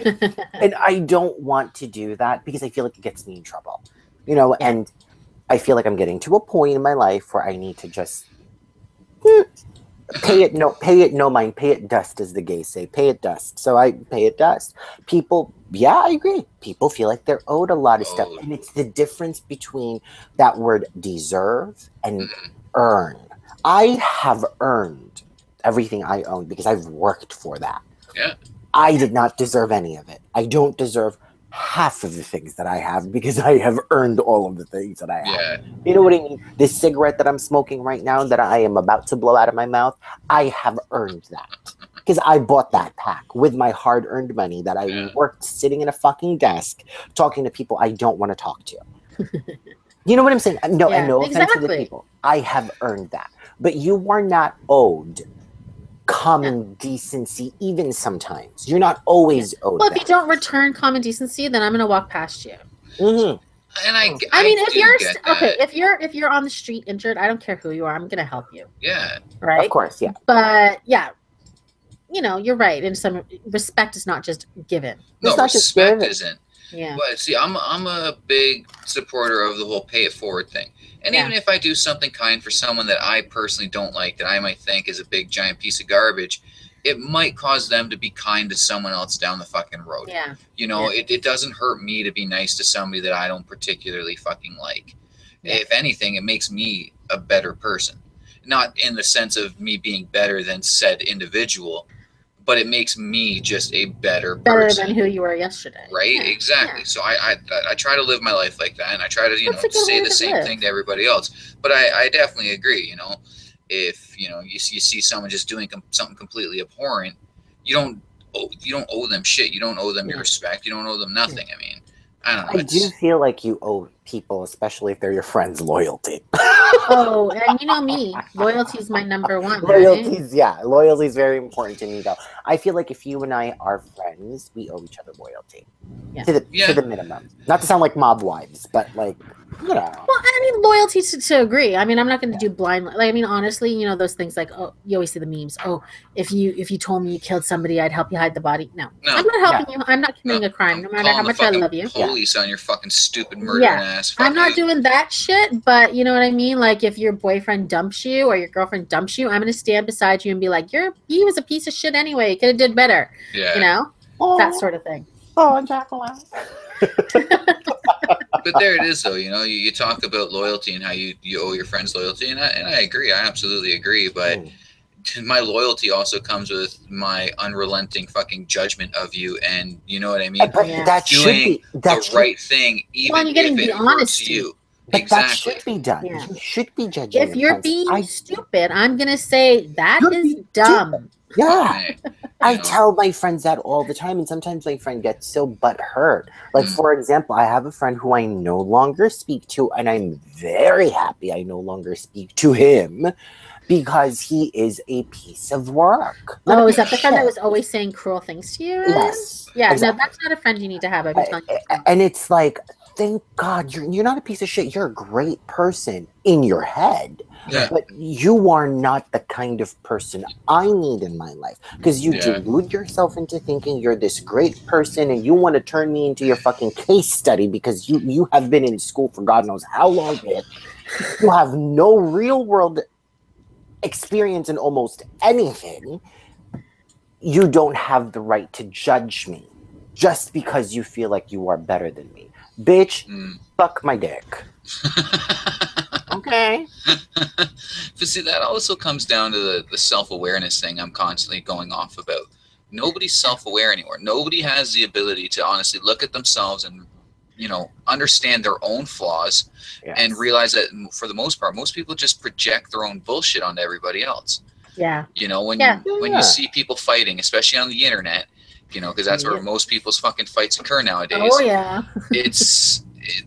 Speaker 3: And I don't want to do that because I feel like it gets me in trouble. You know,
Speaker 1: Yeah.
Speaker 3: and I feel like I'm getting to a point in my life where I need to just pay it no mind, pay it dust, as the gays say, pay it dust. So I pay it dust. People, yeah, I agree. People feel like they're owed a lot of stuff.
Speaker 2: Owed.
Speaker 3: And it's the difference between that word deserve and earn. I have earned everything I own because I've worked for that.
Speaker 2: Yeah.
Speaker 3: I did not deserve any of it. I don't deserve half of the things that I have because I have earned all of the things that I have.
Speaker 2: Yeah.
Speaker 3: You know what I mean? This cigarette that I'm smoking right now that I am about to blow out of my mouth, I have earned that. Because I bought that pack with my hard-earned money that I
Speaker 2: Yeah.
Speaker 3: worked sitting in a fucking desk talking to people I don't want to talk to. You know what I'm saying? No,
Speaker 1: Yeah,
Speaker 3: and no offense to the
Speaker 1: exactly.
Speaker 3: people. I have earned that. But you are not owed common decency even sometimes. You're not always owed
Speaker 1: Well, if you
Speaker 3: that.
Speaker 1: don't return common decency, then I'm gonna walk past you.
Speaker 3: Mhm.
Speaker 2: And
Speaker 1: I mean, if
Speaker 2: do
Speaker 1: you're
Speaker 2: get that.
Speaker 1: okay, if you're on the street injured, I don't care who you are, I'm gonna help you,
Speaker 2: Yeah.
Speaker 1: right?
Speaker 3: Of course, yeah.
Speaker 1: But yeah, you know, you're right. And some respect is not just given.
Speaker 2: No,
Speaker 3: It's not just
Speaker 2: respect
Speaker 3: given.
Speaker 2: isn't.
Speaker 1: Yeah.
Speaker 2: But see, I'm a big supporter of the whole pay it forward thing. And
Speaker 1: Yeah.
Speaker 2: even if I do something kind for someone that I personally don't like, that I might think is a big giant piece of garbage, it might cause them to be kind to someone else down the fucking road.
Speaker 1: Yeah.
Speaker 2: You know, it doesn't hurt me to be nice to somebody that I don't particularly fucking like.
Speaker 1: Yeah.
Speaker 2: If anything, it makes me a better person. Not in the sense of me being better than said individual, but it makes me just a better
Speaker 1: Better
Speaker 2: person.
Speaker 1: than who you were yesterday.
Speaker 2: Right?
Speaker 1: Yeah.
Speaker 2: Exactly.
Speaker 1: Yeah.
Speaker 2: So I try to live my life like that, and I try to, you
Speaker 1: That's a
Speaker 2: know,
Speaker 1: good
Speaker 2: say
Speaker 1: way
Speaker 2: the
Speaker 1: to
Speaker 2: same
Speaker 1: live.
Speaker 2: thing to everybody else. But I definitely agree, you know, if, you know, you see someone just doing something completely abhorrent, you don't owe them shit. You don't owe them your
Speaker 1: Yeah.
Speaker 2: respect. You don't owe them nothing. I mean, I don't know.
Speaker 3: I do feel like you owe people, especially if they're your friends, loyalty.
Speaker 1: Oh, and you know me, loyalty is my number one.
Speaker 3: Loyalty
Speaker 1: Right?
Speaker 3: is very important to me, though. I feel like if you and I are friends, we owe each other loyalty
Speaker 1: Yeah.
Speaker 3: to
Speaker 2: Yeah.
Speaker 3: the minimum. Not to sound like mob wives, but like, you know.
Speaker 1: Well, I mean, loyalty to agree. I mean, I'm not going to do blind. Like, I mean, honestly, you know, those things like, oh, you always see the memes. Oh, if you told me you killed somebody, I'd help you hide the body. No,
Speaker 2: No.
Speaker 1: I'm not helping you. I'm not committing a crime, no
Speaker 2: I'm
Speaker 1: matter how
Speaker 2: calling the
Speaker 1: much I
Speaker 2: fucking
Speaker 1: love you.
Speaker 2: police on your fucking stupid murdering
Speaker 1: Yeah.
Speaker 2: ass. Fuck
Speaker 1: I'm not
Speaker 2: you.
Speaker 1: doing that shit, but you know what I mean? Like, if your boyfriend dumps you or your girlfriend dumps you, I'm going to stand beside you and be like, he was a piece of shit anyway. Could have did better.
Speaker 2: Yeah.
Speaker 1: You know? That sort of thing.
Speaker 3: Oh, Jacqueline.
Speaker 2: But there it is, though. You know, you talk about loyalty and how you owe your friends loyalty, and I agree. I absolutely agree. But my loyalty also comes with my unrelenting fucking judgment of you, and you know what I mean.
Speaker 3: But
Speaker 1: Yeah.
Speaker 3: that should
Speaker 2: Doing
Speaker 3: be that
Speaker 2: the right thing, even
Speaker 1: Well, and you're
Speaker 2: if
Speaker 1: getting
Speaker 2: it
Speaker 1: the
Speaker 2: hurts
Speaker 1: honesty.
Speaker 2: you.
Speaker 3: But
Speaker 2: Exactly.
Speaker 3: that should be done.
Speaker 1: Yeah.
Speaker 3: You should be judging.
Speaker 1: If
Speaker 3: your
Speaker 1: you're
Speaker 3: friends.
Speaker 1: being stupid, I'm gonna say that
Speaker 3: You're
Speaker 1: is
Speaker 3: being
Speaker 1: dumb.
Speaker 3: Yeah.
Speaker 2: Hey,
Speaker 3: I
Speaker 2: you know.
Speaker 3: tell my friends that all the time, and sometimes my friend gets so butthurt. Like, for example, I have a friend who I no longer speak to, and I'm very happy I no longer speak to him because he is a piece of work. Not
Speaker 1: Oh,
Speaker 3: a
Speaker 1: is that the
Speaker 3: piece
Speaker 1: friend
Speaker 3: of
Speaker 1: that was
Speaker 3: shit.
Speaker 1: always saying cruel things to you?
Speaker 3: Yes.
Speaker 1: Yeah,
Speaker 3: exactly.
Speaker 1: no, that's not a friend you need to have. I've been telling you.
Speaker 3: And it's like, thank God you're not a piece of shit. You're a great person in your head.
Speaker 2: Yeah.
Speaker 3: But you are not the kind of person I need in my life. Because you
Speaker 2: Yeah.
Speaker 3: delude yourself into thinking you're this great person and you want to turn me into your fucking case study because you have been in school for God knows how long, bitch. You have no real world experience in almost anything. You don't have the right to judge me just because you feel like you are better than me. Bitch, suck my dick. Okay.
Speaker 2: But see, that also comes down to the self-awareness thing I'm constantly going off about. Nobody's self-aware anymore. Nobody has the ability to honestly look at themselves and, you know, understand their own flaws and realize that for the most part, most people just project their own bullshit onto everybody else.
Speaker 1: Yeah.
Speaker 2: You know, when
Speaker 1: Yeah.
Speaker 2: you see people fighting, especially on the internet, you know, because that's where most people's fucking fights occur nowadays.
Speaker 1: Oh yeah.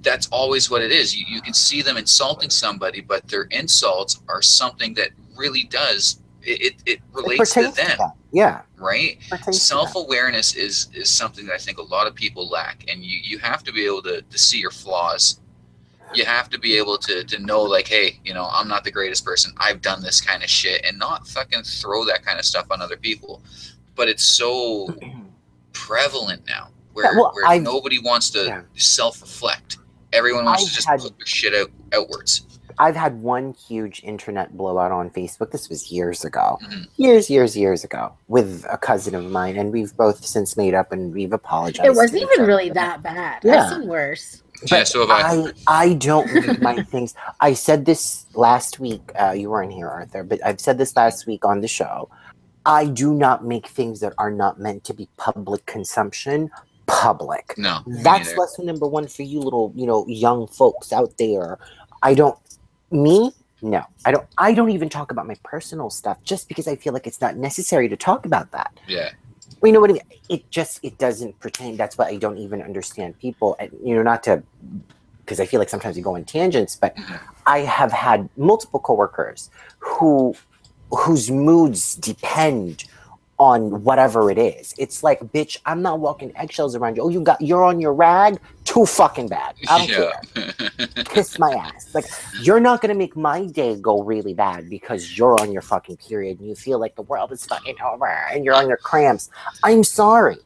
Speaker 2: That's always what it is. You can see them insulting somebody, but their insults are something that really does it relates to them.
Speaker 3: Yeah.
Speaker 2: Right? Self-awareness is something that I think a lot of people lack, and you have to be able to see your flaws. You have to be able to know, like, hey, you know, I'm not the greatest person. I've done this kind of shit, and not fucking throw that kind of stuff on other people. But it's so prevalent now where nobody wants to self-reflect. Everyone wants to just put their shit outwards.
Speaker 3: I've had one huge internet blowout on Facebook. This was years ago. Years ago with a cousin of mine, and we've both since made up and we've apologized.
Speaker 1: It wasn't even really that bad. I've seen worse.
Speaker 2: But yeah, so have
Speaker 3: I don't read my things. I said this last week. You weren't here, Arthur, but I've said this last week on the show. I do not make things that are not meant to be public consumption public.
Speaker 2: No.
Speaker 3: That's lesson number one for you little, you know, young folks out there. I don't even talk about my personal stuff just because I feel like it's not necessary to talk about that.
Speaker 2: Yeah.
Speaker 3: Well, you know what I mean? It doesn't pertain. That's why I don't even understand people. And, you know, not to, because I feel like sometimes you go on tangents, but I have had multiple coworkers whose moods depend on whatever it is. It's like, bitch, I'm not walking eggshells around you. Oh, you're on your rag? Too fucking bad. I don't care. Kiss my ass. Like, you're not gonna make my day go really bad because you're on your fucking period and you feel like the world is fucking over and you're on your cramps. I'm sorry.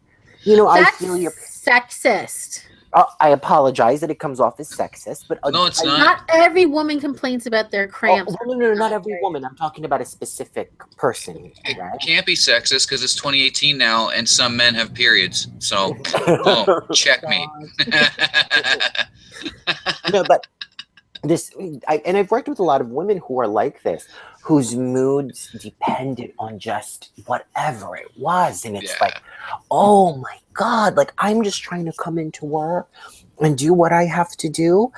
Speaker 3: You know,
Speaker 1: That's
Speaker 3: I feel you're
Speaker 1: sexist.
Speaker 3: I apologize that it comes off as sexist, but
Speaker 2: no, it's not.
Speaker 1: Not every woman complains about their cramps.
Speaker 3: No, not every woman. I'm talking about a specific person. Right?
Speaker 2: It can't be sexist because it's 2018 now, and some men have periods. So, boom, checkmate.
Speaker 3: No, but I've worked with a lot of women who are like this, whose moods depended on just whatever it was, and it's like, oh my God, like I'm just trying to come into work and do what I have to do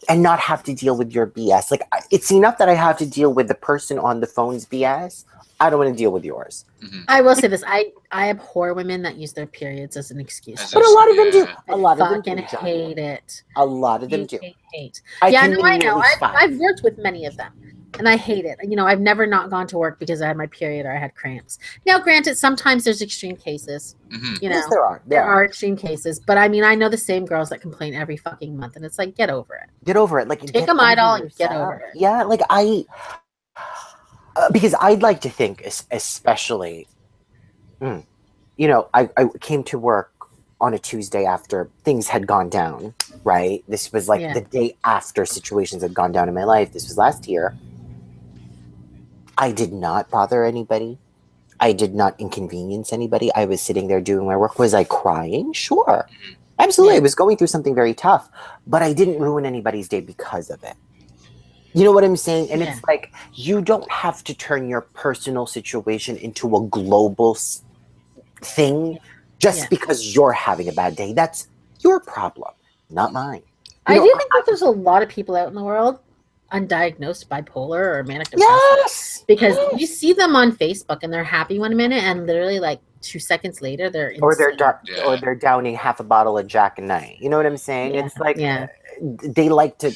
Speaker 3: and not have to deal with your BS. Like, it's enough that I have to deal with the person on the phone's BS. I don't want to deal with yours.
Speaker 1: I will say this: I abhor women that use their periods as an excuse.
Speaker 3: But a lot of them do. A lot of them
Speaker 1: fucking hate it.
Speaker 3: A lot of them do.
Speaker 1: Hate.
Speaker 3: I
Speaker 1: know. I've worked with many of them, and I hate it. You know, I've never not gone to work because I had my period or I had cramps. Now, granted, sometimes there's extreme cases. You know,
Speaker 3: yes, there are.
Speaker 1: There are extreme cases, but I mean, I know the same girls that complain every fucking month, and it's like, get over it.
Speaker 3: Get over it. Like,
Speaker 1: take a Midol and get over it.
Speaker 3: Yeah, like because I'd like to think, especially, you know, I came to work on a Tuesday after things had gone down, right? This was like the day after situations had gone down in my life. This was last year. I did not bother anybody. I did not inconvenience anybody. I was sitting there doing my work. Was I crying? Sure. Absolutely. I was going through something very tough, but I didn't ruin anybody's day because of it. You know what I'm saying? And
Speaker 1: Yeah.
Speaker 3: it's like, you don't have to turn your personal situation into a global thing just
Speaker 1: Yeah.
Speaker 3: because you're having a bad day. That's your problem, not mine.
Speaker 1: I
Speaker 3: You know,
Speaker 1: do think that there's a lot of people out in the world undiagnosed bipolar or manic depressive
Speaker 3: yes,
Speaker 1: because
Speaker 3: yes.
Speaker 1: you see them on Facebook and they're happy 1 minute and literally like 2 seconds later they're
Speaker 3: Or they're
Speaker 1: insane.
Speaker 3: or they're downing half a bottle of Jack and Night. You know what I'm saying?
Speaker 1: Yeah,
Speaker 3: It's like
Speaker 1: yeah.
Speaker 3: they like to.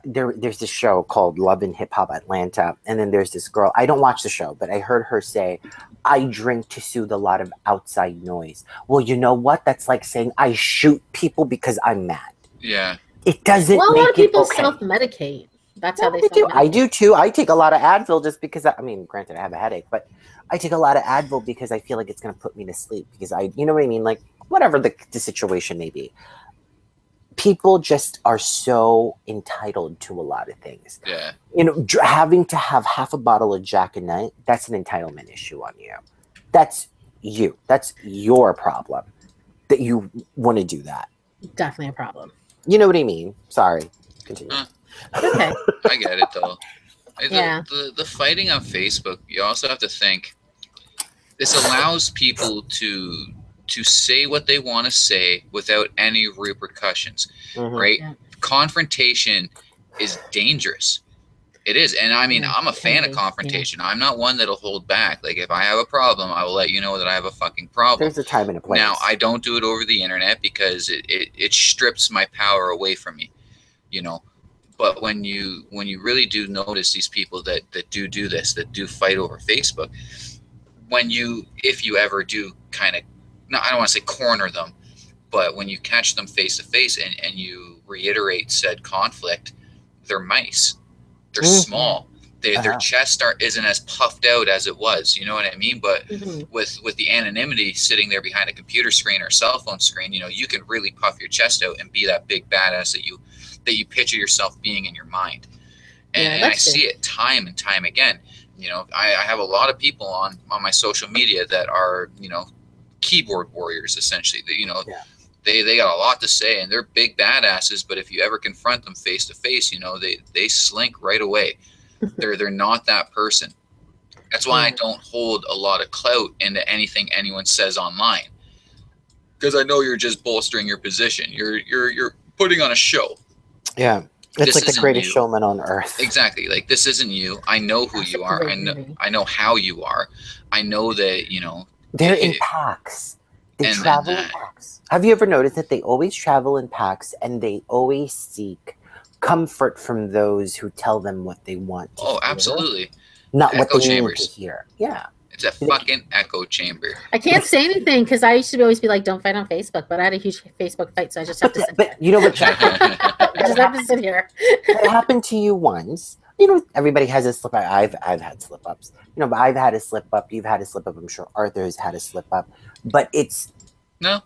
Speaker 3: There's this show called Love and Hip Hop Atlanta, and then there's this girl. I don't watch the show, but I heard her say, "I drink to soothe a lot of outside noise." Well, you know what? That's like saying I shoot people because I'm mad.
Speaker 2: Yeah.
Speaker 3: It doesn't
Speaker 1: Well, a lot
Speaker 3: make
Speaker 1: of people
Speaker 3: it okay.
Speaker 1: self-medicate. That's how they
Speaker 3: I do.
Speaker 1: self-medicate.
Speaker 3: I do too. I take a lot of Advil just because I mean, granted, I have a headache, but I take a lot of Advil because I feel like it's going to put me to sleep. Because you know what I mean? Like whatever the situation may be. People just are so entitled to a lot of things.
Speaker 2: Yeah.
Speaker 3: You know, having to have half a bottle of Jack and Night, that's an entitlement issue on you. That's you. That's your problem that you want to do that.
Speaker 1: Definitely a problem.
Speaker 3: You know what I mean? Sorry. Continue.
Speaker 1: Okay.
Speaker 2: I get it though.
Speaker 1: Yeah.
Speaker 2: The fighting on Facebook, you also have to think this allows people to say what they want to say without any repercussions, right?
Speaker 1: Yeah.
Speaker 2: Confrontation is dangerous. It is. And I mean,
Speaker 1: Yeah,
Speaker 2: I'm a
Speaker 1: it
Speaker 2: fan
Speaker 1: can
Speaker 2: of
Speaker 1: be,
Speaker 2: confrontation. I'm not one that'll hold back. Like if I have a problem, I will let you know that I have a fucking problem.
Speaker 3: There's a time and a place.
Speaker 2: Now, I don't do it over the internet because it strips my power away from me, you know. But when you really do notice these people that do this, that do fight over Facebook, if you ever do kind of, no, I don't want to say corner them, but when you catch them face to face and you reiterate said conflict, they're mice. They're small. Their chest isn't as puffed out as it was. You know what I mean? But with the anonymity sitting there behind a computer screen or a cell phone screen, you know, you can really puff your chest out and be that big badass that you picture yourself being in your mind. And I see it time and time again. You know, I have a lot of people on my social media that are, you know, keyboard warriors essentially. That, you know, they got a lot to say and they're big badasses. But if you ever confront them face to face, you know, they slink right away. They're not that person. That's why I don't hold a lot of clout into anything anyone says online, because I know you're just bolstering your position. You're putting on a show.
Speaker 3: Yeah. It's like the greatest showman on earth.
Speaker 2: Exactly. Like, this isn't you. I know who you are. I know how you are. I know that, you know.
Speaker 3: They're in packs. They travel in packs. Have you ever noticed that they always travel in packs and they always seek comfort from those who tell them what they want to hear?
Speaker 2: Absolutely.
Speaker 3: Not what they need to hear. Yeah.
Speaker 2: It's a fucking echo chamber.
Speaker 1: I can't say anything because I used to always be like, don't fight on Facebook, but I had a huge Facebook fight, so I just have to sit
Speaker 3: But you know what, Jack?
Speaker 1: I just have to sit here.
Speaker 3: It happened to you once. You know, everybody has a slip up. I've had slip ups. You know, but I've had a slip up. You've had a slip up. I'm sure Arthur's had a slip up. But it's
Speaker 2: no.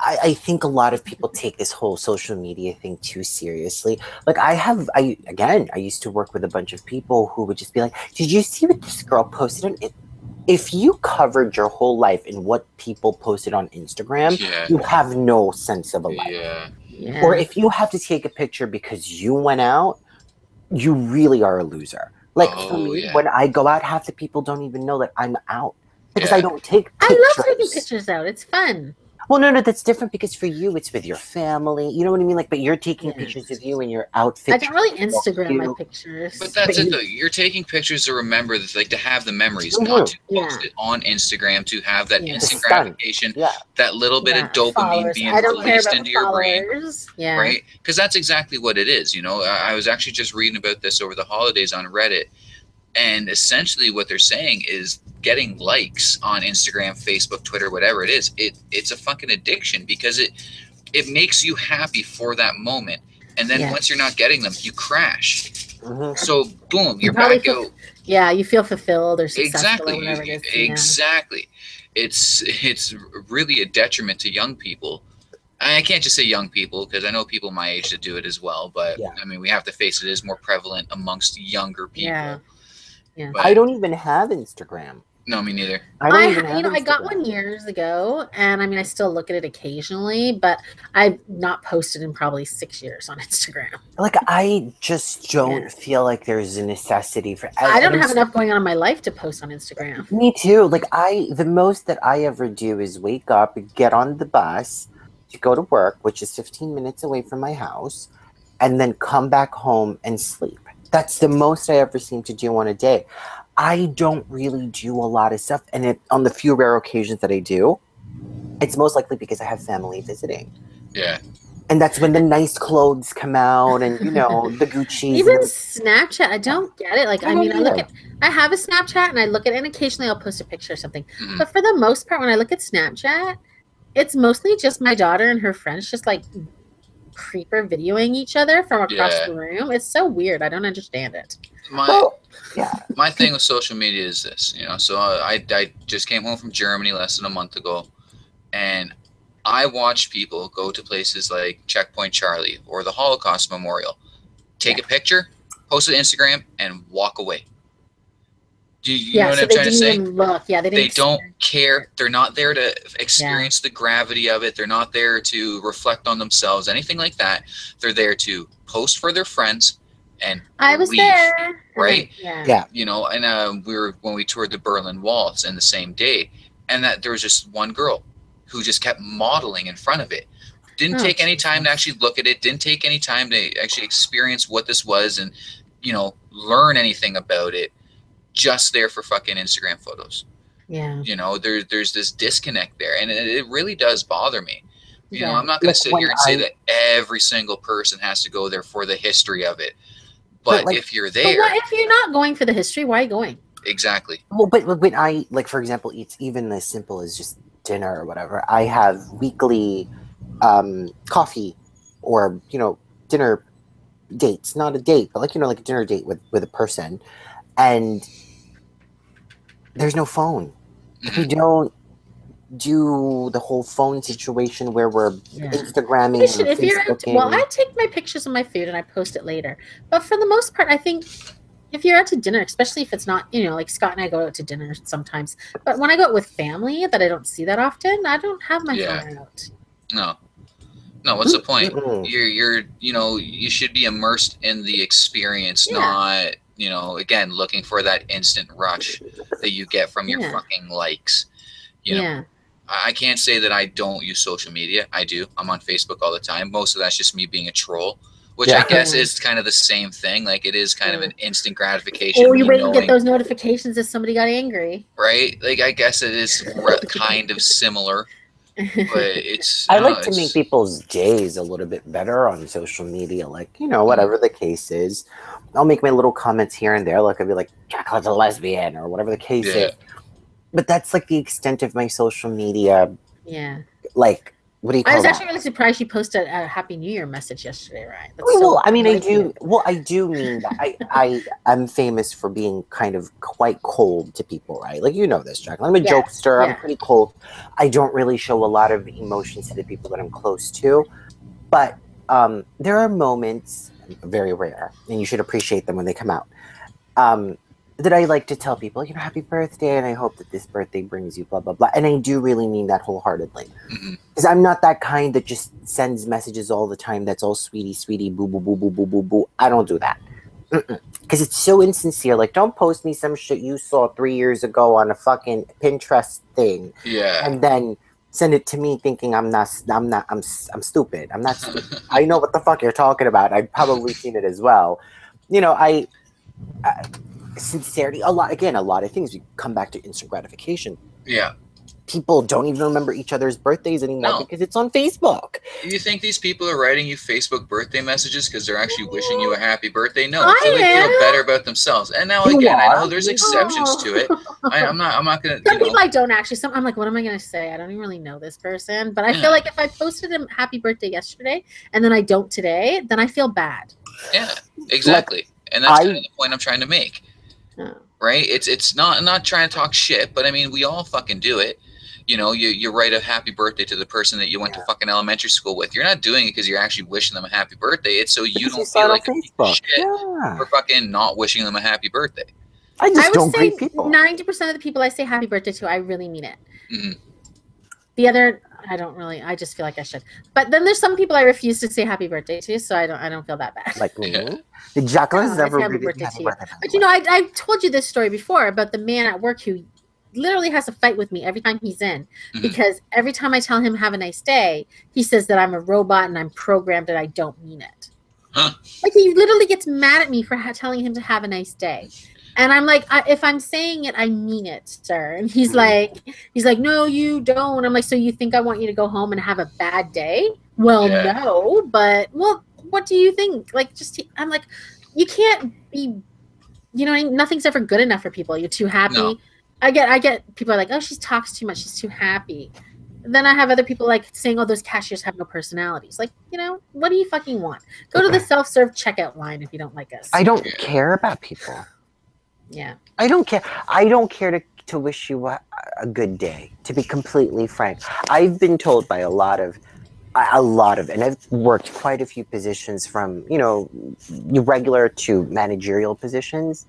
Speaker 3: I think a lot of people take this whole social media thing too seriously. Like I used to work with a bunch of people who would just be like, "Did you see what this girl posted on it?" If you covered your whole life in what people posted on Instagram, you have no sense of a life.
Speaker 1: Yeah.
Speaker 3: Or if you have to take a picture because you went out, you really are a loser. Like for me, when I go out, half the people don't even know that I'm out because I don't take pictures.
Speaker 1: I love taking pictures out. It's fun.
Speaker 3: Well, no, that's different because for you, it's with your family. You know what I mean? Like, but you're taking pictures of you and your outfit.
Speaker 1: I don't really Instagram my pictures.
Speaker 2: But that's it, though. You're taking pictures to remember, like, to have the memories, not to post it on Instagram, to have that instant gratification, that little bit of dopamine being released into your brain. Right? Because that's exactly what it is. You know, I was actually just reading about this over the holidays on Reddit. And essentially what they're saying is getting likes on Instagram, Facebook, Twitter, whatever it is, it's a fucking addiction because it makes you happy for that moment. And then once you're not getting them, you crash. So boom, you're back out.
Speaker 1: Yeah, you feel fulfilled or successful or whatever it is.
Speaker 2: Exactly. It's really a detriment to young people. I can't just say young people because I know people my age that do it as well. But I mean, we have to face it is more prevalent amongst younger people.
Speaker 1: Yeah.
Speaker 3: I don't even have Instagram.
Speaker 2: No, me neither.
Speaker 3: I don't even have
Speaker 1: I got
Speaker 3: Instagram.
Speaker 1: one years ago, and I mean, I still look at it occasionally, but I've not posted in probably 6 years on Instagram.
Speaker 3: Like, I just don't
Speaker 1: Yeah.
Speaker 3: feel like there's a necessity for.
Speaker 1: I don't
Speaker 3: and
Speaker 1: have enough going on in my life to post on Instagram.
Speaker 3: Me too. Like, the most that I ever do is wake up, get on the bus to go to work, which is 15 minutes away from my house, and then come back home and sleep. That's the most I ever seem to do on a day. I don't really do a lot of stuff, and on the few rare occasions that I do, it's most likely because I have family visiting.
Speaker 2: Yeah.
Speaker 3: And that's when the nice clothes come out, and the Gucci's.
Speaker 1: Even
Speaker 3: and
Speaker 1: Snapchat, I don't get it. Like, I mean, I have a Snapchat, and I look at it, and occasionally I'll post a picture or something.
Speaker 2: Mhm.
Speaker 1: But for the most part, when I look at Snapchat, it's mostly just my daughter and her friends just like creeper videoing each other from across
Speaker 2: Yeah.
Speaker 1: the room. It's so weird. I don't understand it.
Speaker 2: My thing with social media is this, so I just came home from Germany less than a month ago, and I watched people go to places like Checkpoint Charlie or the Holocaust Memorial, take a picture, post it to Instagram, and walk away. Do you know what
Speaker 1: so
Speaker 2: I'm
Speaker 1: they
Speaker 2: trying to
Speaker 1: didn't
Speaker 2: say?
Speaker 1: even look. Yeah, they
Speaker 2: Don't care. They're not there to experience the gravity of it. They're not there to reflect on themselves, anything like that. They're there to post for their friends and
Speaker 1: I was
Speaker 2: leave,
Speaker 1: there.
Speaker 2: right?
Speaker 1: Yeah.
Speaker 2: And when we toured the Berlin Wall, it's in the same day, and that there was just one girl who just kept modeling in front of it. Didn't take any time to actually look at it. Didn't take any time to actually experience what this was and learn anything about it. Just there for fucking Instagram photos.
Speaker 1: Yeah.
Speaker 2: There's this disconnect there, and it really does bother me. I'm not going to sit
Speaker 3: Like,
Speaker 2: here and say that every single person has to go there for the history of it. But
Speaker 3: like,
Speaker 2: if you're
Speaker 1: But
Speaker 2: there,
Speaker 1: what if you're not going for the history? Why are you going?
Speaker 2: exactly.
Speaker 3: Well, but when I, like, for example, it's even as simple as just dinner or whatever. I have weekly coffee or dinner dates, not a date, but like a dinner date with a person, and there's no phone. We don't do the whole phone situation where we're Instagramming.
Speaker 1: I take my pictures of my food and I post it later. But for the most part, I think if you're out to dinner, especially if it's not, like Scott and I go out to dinner sometimes, but when I go out with family that I don't see that often, I don't have my phone out.
Speaker 2: No, what's the point?
Speaker 3: Mm-mm.
Speaker 2: You should be immersed in the experience, not, again, looking for that instant rush that you get from your fucking likes. I can't say that I don't use social media. I do. I'm on Facebook all the time. Most of that's just me being a troll, which I guess is kind of the same thing. Like, it is kind of an instant gratification.
Speaker 1: Or you wait and get those notifications if somebody got angry.
Speaker 2: Right? Like, I guess it is kind of similar. But
Speaker 3: I like to make people's days a little bit better on social media. Like, whatever the case is, I'll make my little comments here and there. Like, I'll be like, Jacqueline's a lesbian or whatever the case is. But that's like the extent of my social media.
Speaker 1: Yeah.
Speaker 3: Like, what do you call
Speaker 1: I was
Speaker 3: that?
Speaker 1: actually really surprised you posted a Happy New Year message yesterday, right?
Speaker 3: I do mean that I'm famous for being kind of quite cold to people, right? Like, this, Jacqueline. I'm a jokester. I'm pretty cold. I don't really show a lot of emotions to the people that I'm close to. But there are moments, very rare, and you should appreciate them when they come out, that I like to tell people, happy birthday, and I hope that this birthday brings you blah, blah, blah. And I do really mean that wholeheartedly. Because I'm not that kind that just sends messages all the time that's all sweetie, sweetie, boo, boo, boo, boo, boo, boo, boo. I don't do that. Because it's so insincere. Like, don't post me some shit you saw 3 years ago on a fucking Pinterest thing.
Speaker 2: Yeah.
Speaker 3: And then send it to me thinking I'm stupid. I'm not stupid. I know what the fuck you're talking about. I've probably seen it as well. Sincerity, a lot of things, we come back to instant gratification.
Speaker 2: Yeah.
Speaker 3: People don't even remember each other's birthdays anymore because it's on Facebook.
Speaker 2: You think these people are writing you Facebook birthday messages because they're actually wishing you a happy birthday? No, so they feel better about themselves. And now, again, I know there's exceptions to it. I'm not gonna.
Speaker 1: Some people I don't actually. I'm like, what am I gonna say? I don't even really know this person. But I feel like if I posted him happy birthday yesterday and then I don't today, then I feel bad.
Speaker 2: Yeah, exactly. And that's kind of the point I'm trying to make. Right? It's not trying to talk shit, but I mean, we all fucking do it. You write a happy birthday to the person that you went to fucking elementary school with. You're not doing it because you're actually wishing them a happy birthday. It's so you don't feel like shit for fucking not wishing them a happy birthday.
Speaker 3: I just
Speaker 1: I would
Speaker 3: don't
Speaker 1: say
Speaker 3: greet people.
Speaker 1: 90% of the people I say happy birthday to, I really mean it.
Speaker 2: Mhm.
Speaker 1: The other, I don't really. I just feel like I should. But then there's some people I refuse to say happy birthday to, so I don't feel that bad.
Speaker 3: Like me.
Speaker 2: Yeah.
Speaker 3: The Jacqueline has
Speaker 1: I
Speaker 3: never
Speaker 1: say happy
Speaker 3: greeted
Speaker 1: birthday
Speaker 3: me happy
Speaker 1: to you.
Speaker 3: birthday, by
Speaker 1: But
Speaker 3: the way.
Speaker 1: I told you this story before about the man at work who literally has a fight with me every time he's in,
Speaker 2: Mhm.
Speaker 1: because every time I tell him have a nice day, he says that I'm a robot and I'm programmed and I don't mean it.
Speaker 2: Huh.
Speaker 1: Like, he literally gets mad at me for telling him to have a nice day. And I'm like, if I'm saying it, I mean it, sir. And he's like, no, you don't. I'm like, so you think I want you to go home and have a bad day? Well,
Speaker 2: Yeah.
Speaker 1: no, but what do you think? Like, I'm like, you can't be, nothing's ever good enough for people. You're too happy.
Speaker 2: No.
Speaker 1: I get people are like, oh, she talks too much. She's too happy. Then I have other people like saying, oh, those cashiers have no personalities. Like, what do you fucking want? Go to the self-serve checkout line if you don't like us.
Speaker 3: I don't care about people.
Speaker 1: Yeah.
Speaker 3: I don't care. I don't care to wish you a good day, to be completely frank. I've been told by a lot of, and I've worked quite a few positions from, regular to managerial positions.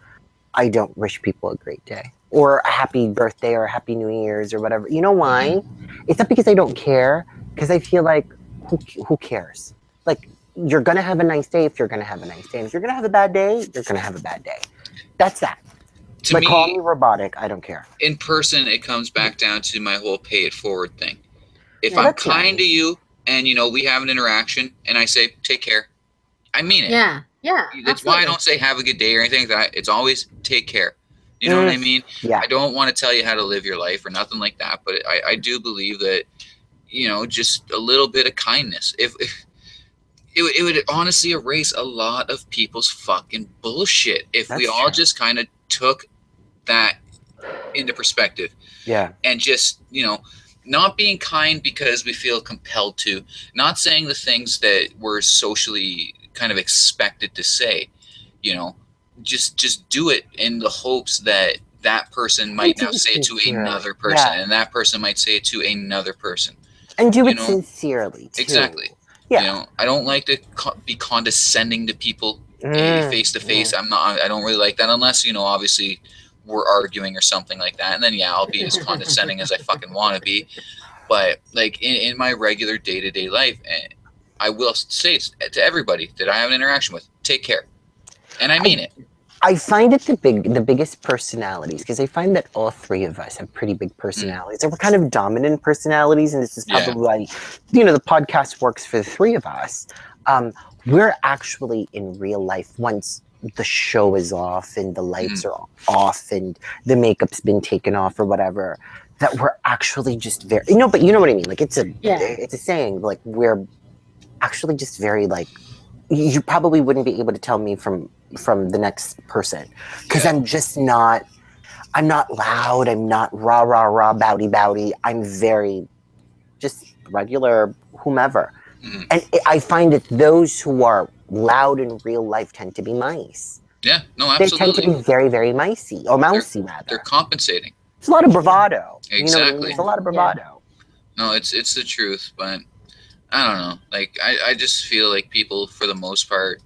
Speaker 3: I don't wish people a great day or a happy birthday or a happy New Year's or whatever. You know why? It's not because I don't care, because I feel like, who cares? Like, you're going to have a nice day if you're going to have a nice day. And if you're going to have a bad day, you're going to have a bad day. That's that.
Speaker 2: To
Speaker 3: Like,
Speaker 2: me,
Speaker 3: call me robotic. I don't care.
Speaker 2: in person, it comes back down to my whole pay it forward thing. If
Speaker 1: Yeah,
Speaker 2: I'm
Speaker 3: that's
Speaker 2: kind
Speaker 3: nice.
Speaker 2: to you and, we have an interaction and I say, take care, I mean it.
Speaker 1: Yeah.
Speaker 2: That's why I
Speaker 1: absolutely.
Speaker 2: don't say have a good day or anything like that. It's always take care. You know what I mean?
Speaker 3: Yeah.
Speaker 2: I don't want to tell you how to live your life or nothing like that, but I do believe that, just a little bit of kindness. If it would honestly erase a lot of people's fucking bullshit if we
Speaker 3: That's
Speaker 2: all
Speaker 3: true.
Speaker 2: just kind of took that into perspective
Speaker 3: Yeah.
Speaker 2: and just, not being kind because we feel compelled to, not saying the things that we're socially kind of expected to say, just do it in the hopes that person might now say it to another person, and that person might say it to another person.
Speaker 3: And do it sincerely, too.
Speaker 2: Exactly.
Speaker 3: Yeah.
Speaker 2: I don't like to be condescending to people face to face. I don't really like that unless, obviously we're arguing or something like that. And then, I'll be as condescending as I fucking want to be. But like in my regular day-to-day life, I will say to everybody that I have an interaction with, take care. And I mean it.
Speaker 3: I find it the biggest personalities, because I find that all three of us have pretty big personalities. And we're kind of dominant personalities, and this is probably why, the podcast works for the three of us. We're actually in real life, once the show is off and the lights are off and the makeup's been taken off or whatever, that we're actually just very, but you know what I mean? Like, it's a saying, like, we're actually just very, like, you probably wouldn't be able to tell me from the next person, because I'm not loud, I'm not rah rah rah bowdy, I'm very just regular whomever. And I find that those who are loud in real life tend to be mice.
Speaker 2: Yeah, no, absolutely.
Speaker 3: They tend to be very, very micey, or mousy rather.
Speaker 2: They're compensating.
Speaker 3: It's a lot of bravado.
Speaker 2: Exactly.
Speaker 3: It's a lot of bravado.
Speaker 2: No, it's the truth, but I don't know. Like, I just feel like people, for the most part,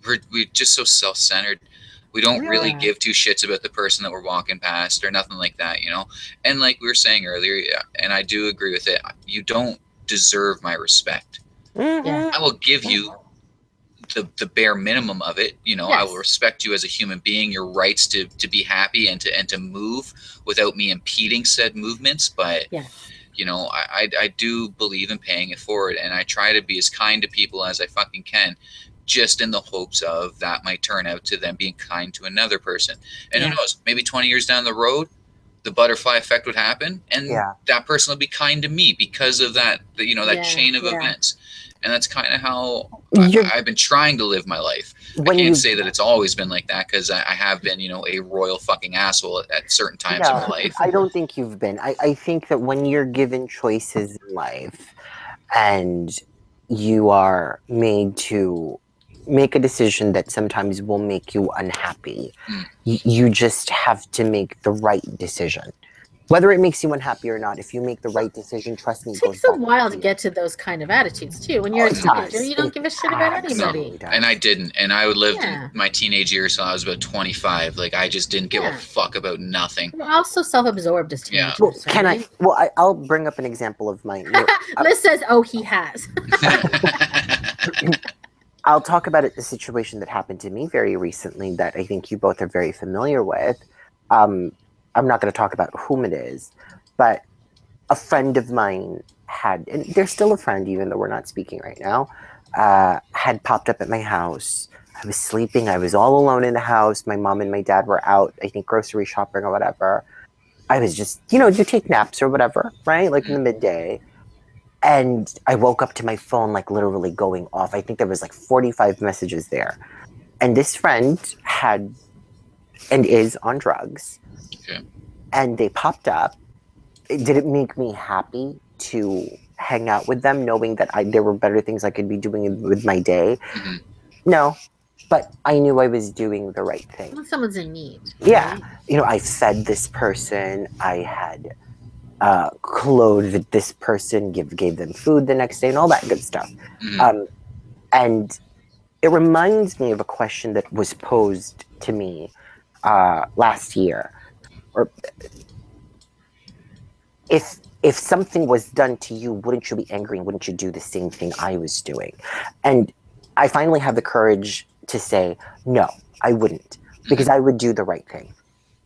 Speaker 2: we're just so self-centered. We don't really give two shits about the person that we're walking past or nothing like that, And like we were saying earlier, and I do agree with it, you don't deserve my respect.
Speaker 1: Yeah.
Speaker 2: I will give you the bare minimum of it. I will respect you as a human being, your rights to be happy and to move without me impeding said movements. But I do believe in paying it forward, and I try to be as kind to people as I fucking can, just in the hopes of that might turn out to them being kind to another person. And who knows, maybe 20 years down the road, the butterfly effect would happen, and that person will be kind to me because of that, that chain of events. And that's kind of how I've been trying to live my life. I can't say that it's always been like that, because I have been, a royal fucking asshole at certain times in my life.
Speaker 3: I don't think you've been. I think that when you're given choices in life and you are made to make a decision that sometimes will make you unhappy, you just have to make the right decision. Whether it makes you unhappy or not, if you make the right decision, trust me,
Speaker 1: It
Speaker 3: it goes
Speaker 1: takes a
Speaker 3: back
Speaker 1: while to
Speaker 3: you.
Speaker 1: get to those kind of attitudes too. When you're a
Speaker 3: it
Speaker 1: teenager,
Speaker 3: does.
Speaker 1: you don't
Speaker 3: It
Speaker 1: give a shit about
Speaker 3: absolutely
Speaker 1: anybody.
Speaker 3: does.
Speaker 2: And I didn't. And I lived
Speaker 1: Yeah.
Speaker 2: in my teenage years until I was about 25. Like, I just didn't give a
Speaker 1: Yeah.
Speaker 2: fuck about nothing.
Speaker 1: We're also self-absorbed as
Speaker 2: Yeah.
Speaker 1: teenagers.
Speaker 3: Well, can
Speaker 1: right?
Speaker 3: I'll bring up an example of mine.
Speaker 1: Liz says, "Oh, he has."
Speaker 3: I'll talk about the situation that happened to me very recently that I think you both are very familiar with. I'm not going to talk about whom it is, but a friend of mine had, and they're still a friend even though we're not speaking right now, had popped up at my house. I was sleeping. I was all alone in the house. My mom and my dad were out, I think, grocery shopping or whatever. I was just, you take naps or whatever, right? Like in the midday. And I woke up to my phone like literally going off. I think there was like 45 messages there. And this friend had and is on drugs.
Speaker 2: Okay.
Speaker 3: And they popped up. Did it make me happy to hang out with them knowing that there were better things I could be doing with my day?
Speaker 2: Mhm.
Speaker 3: No. But I knew I was doing the right thing.
Speaker 1: When someone's in need.
Speaker 3: Yeah.
Speaker 1: right?
Speaker 3: I fed this person. I had clothed this person, gave them food the next day, and all that good stuff.
Speaker 2: Mhm.
Speaker 3: And it reminds me of a question that was posed to me last year, or if something was done to you, wouldn't you be angry and wouldn't you do the same thing I was doing? And I finally have the courage to say, no, I wouldn't, because I would do the right thing.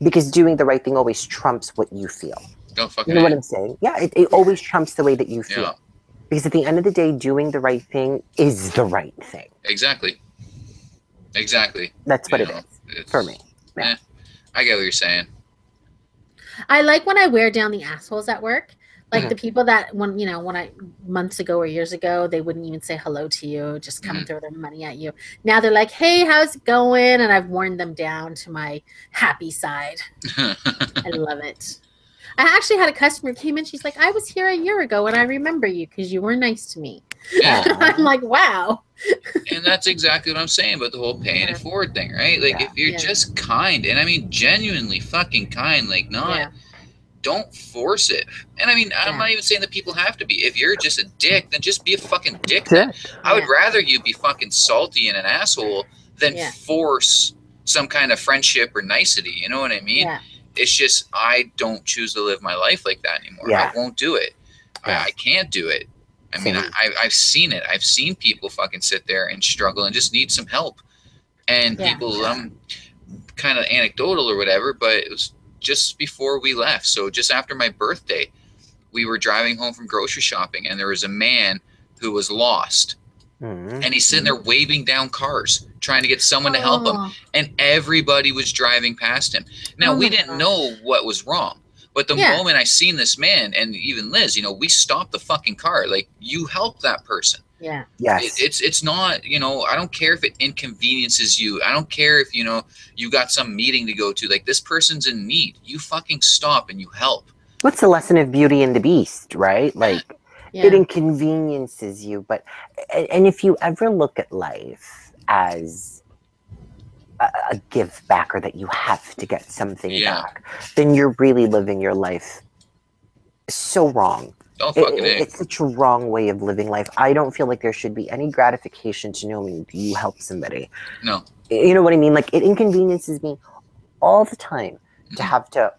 Speaker 3: Because doing the right thing always trumps what you feel.
Speaker 2: Don't fucking
Speaker 3: You know what I'm saying? Yeah, it always trumps the way that you feel.
Speaker 2: Yeah.
Speaker 3: Because at the end of the day, doing the right thing is the right thing.
Speaker 2: Exactly.
Speaker 3: That's what
Speaker 2: You
Speaker 3: it
Speaker 2: know,
Speaker 3: is
Speaker 2: it's-
Speaker 3: for me. Yeah.
Speaker 2: I get what you're saying.
Speaker 1: I like when I wear down the assholes at work. Like
Speaker 3: Mhm.
Speaker 1: the people that when I months ago or years ago, they wouldn't even say hello to you, just come and throw their money at you. Now they're like, "Hey, how's it going?" And I've worn them down to my happy side. I love it. I actually had a customer who came in. She's like, "I was here a year ago and I remember you because you were nice to me."
Speaker 2: Yeah.
Speaker 1: I'm like, "Wow."
Speaker 2: And that's exactly what I'm saying about the whole paying it forward thing, right? Like,
Speaker 3: Yeah.
Speaker 2: if you're
Speaker 1: Yeah.
Speaker 2: just kind, and I mean genuinely fucking kind, like, not,
Speaker 1: Yeah.
Speaker 2: don't force it. And I mean, I'm
Speaker 1: Yeah.
Speaker 2: not even saying that people have to be. If you're just a dick, then just be a fucking dick.
Speaker 3: That's
Speaker 2: Then.
Speaker 3: it.
Speaker 2: I would
Speaker 1: Yeah.
Speaker 2: rather you be fucking salty and an asshole than
Speaker 1: Yeah.
Speaker 2: force some kind of friendship or nicety. You know what I mean?
Speaker 1: Yeah.
Speaker 2: It's just, I don't choose to live my life like that anymore.
Speaker 3: Yeah.
Speaker 2: I won't do it.
Speaker 3: Yeah.
Speaker 2: I can't do it. I mean,
Speaker 3: Same.
Speaker 2: I've seen it. I've seen people fucking sit there and struggle and just need some help. And
Speaker 1: Yeah.
Speaker 2: people, kind of anecdotal or whatever, but it was just before we left. So just after my birthday, we were driving home from grocery shopping, and there was a man who was lost.
Speaker 3: Mhm.
Speaker 2: And he's sitting there waving down cars, trying to get someone to help him.
Speaker 1: Oh,
Speaker 2: And everybody was driving past him. Now,
Speaker 1: Oh
Speaker 2: we
Speaker 1: my
Speaker 2: didn't
Speaker 1: gosh.
Speaker 2: know what was wrong. But the
Speaker 1: Yeah.
Speaker 2: moment I seen this man, and even Liz, we stopped the fucking car. Like, you help that person.
Speaker 1: Yeah.
Speaker 3: Yes.
Speaker 2: It's not, I don't care if it inconveniences you. I don't care if, you got some meeting to go to. Like, this person's in need. You fucking stop and you help.
Speaker 3: What's the lesson of Beauty and the Beast, right? Like,
Speaker 1: Yeah.
Speaker 3: it inconveniences you, but and if you ever look at life as a give back, or that you have to get something
Speaker 2: Yeah.
Speaker 3: back, then you're really living your life so wrong.
Speaker 2: Oh, fucking A.
Speaker 3: It's such a wrong way of living life. I don't feel like there should be any gratification to knowing you help somebody.
Speaker 2: No.
Speaker 3: You know what I mean? Like, it inconveniences me all the time to have to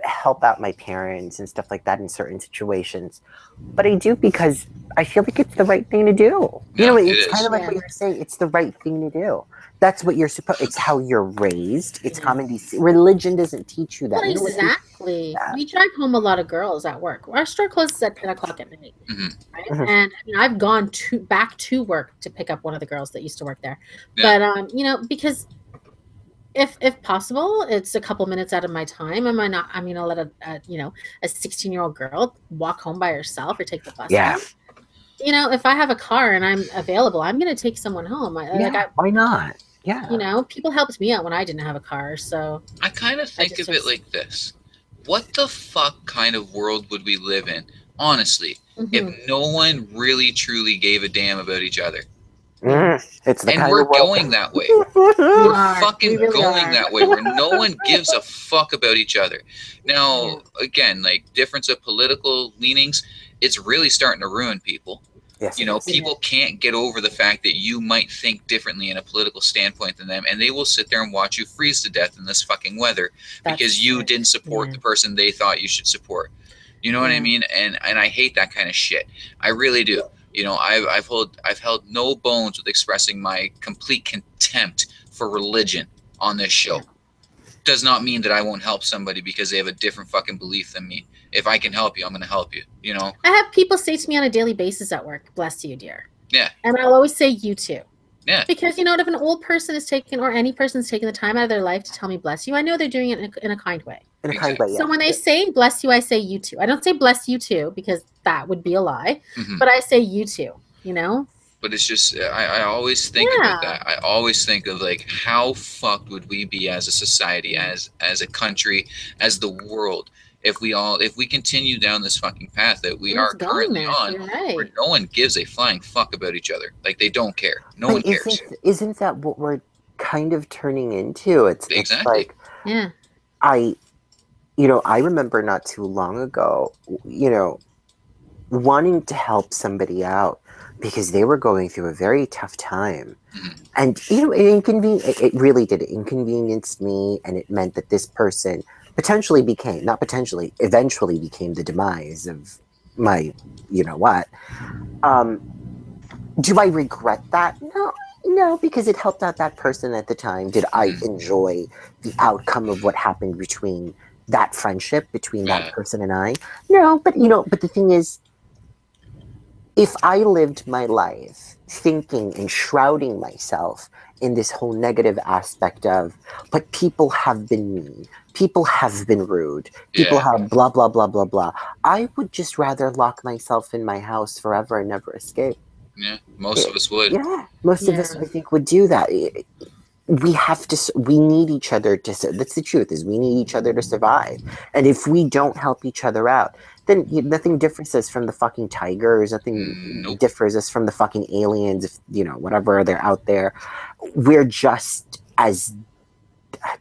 Speaker 3: help out my parents and stuff like that in certain situations. But I do because I feel like it's the right thing to do.
Speaker 2: No, it
Speaker 3: It's
Speaker 2: is.
Speaker 3: kind of like
Speaker 1: Yeah.
Speaker 3: what you're saying. It's the right thing to do. That's what you're supposed. It's how you're raised. It's
Speaker 1: Yeah.
Speaker 3: common decency. Religion doesn't teach you that.
Speaker 1: Well,
Speaker 3: You know what they-
Speaker 1: exactly.
Speaker 3: Yeah.
Speaker 1: We drive home a lot of girls at work. Our store closes at 10 o'clock at night.
Speaker 2: Mhm.
Speaker 1: Right?
Speaker 3: Mhm.
Speaker 1: And I've gone back to work to pick up one of the girls that used to work there.
Speaker 2: Yeah.
Speaker 1: But because if possible, it's a couple minutes out of my time. I'll let a 16-year-old girl walk home by herself or take the bus
Speaker 3: Yeah.
Speaker 1: home. If I have a car and I'm available, I'm going to take someone home.
Speaker 3: Why not? Yeah.
Speaker 1: People helped me out when I didn't have a car. So
Speaker 2: I kind of think
Speaker 1: just
Speaker 2: of it
Speaker 1: was-
Speaker 2: like this. What the fuck kind of world would we live in, honestly,
Speaker 1: mhm.
Speaker 2: if no one really truly gave a damn about each other?
Speaker 3: It's the
Speaker 2: And
Speaker 3: kind
Speaker 2: we're
Speaker 3: of world-
Speaker 2: going that way.
Speaker 1: We
Speaker 2: We're
Speaker 1: are.
Speaker 2: fucking
Speaker 1: We really
Speaker 2: going
Speaker 1: are.
Speaker 2: that way where no one gives a fuck about each other. Now, again, like difference of political leanings, it's really starting to ruin people.
Speaker 3: Yes,
Speaker 2: You
Speaker 3: it
Speaker 2: know,
Speaker 3: is.
Speaker 2: people can't get over the fact that you might think differently in a political standpoint than them, and they will sit there and watch you freeze to death in this fucking weather
Speaker 1: That's
Speaker 2: because you
Speaker 1: sick.
Speaker 2: didn't support
Speaker 1: Yeah.
Speaker 2: the person they thought you should support. You know what I
Speaker 1: Yeah.
Speaker 2: mean? And I hate that kind of shit. I really do. You know, I've held no bones with expressing my complete contempt for religion on this show. Does not mean that I won't help somebody because they have a different fucking belief than me. If I can help you, I'm going to help you. You know?
Speaker 1: I have people say to me on a daily basis at work, "Bless you, dear."
Speaker 2: Yeah.
Speaker 1: And I'll always say "you too."
Speaker 2: Yeah.
Speaker 1: Because you know, if an old person is taking, or any person's taking the time out of their life to tell me "bless you," I know they're doing it in a kind way.
Speaker 3: In a kind way, yeah.
Speaker 1: So when they say "bless you," I say "you too." I don't say "bless you too" because that would be a lie.
Speaker 2: Mhm.
Speaker 1: But I say "you too." You know.
Speaker 2: But it's just I always think about that. I always think of like how fucked would we be as a society, as a country, as the world if we continue down this fucking path that we are currently on,
Speaker 1: You're right.
Speaker 2: where no one gives a flying fuck about each other. Like they don't care. No
Speaker 3: But
Speaker 2: one cares.
Speaker 3: Isn't that what we're kind of turning into? It's
Speaker 2: Exactly.
Speaker 3: like
Speaker 1: Yeah.
Speaker 3: I remember not too long ago, wanting to help somebody out because they were going through a very tough time.
Speaker 2: Mhm.
Speaker 3: And, it really did. It inconvenienced me, and it meant that this person eventually became the demise of my, what. Do I regret that? No, because it helped out that person at the time. Did I enjoy the outcome of what happened between that friendship, between that person and I? No, but the thing is, if I lived my life thinking and shrouding myself in this whole negative aspect of, but people have been mean, people have been rude, people have blah, blah, blah, blah, blah, I would just rather lock myself in my house forever and never escape.
Speaker 2: Yeah, most of us would.
Speaker 3: Yeah, most of us, I think, would do that. We need each other that's the truth, is we need each other to survive. And if we don't help each other out, then nothing differs us from the fucking tigers, nothing differs us from the fucking aliens, if, whatever they're out there. We're just as,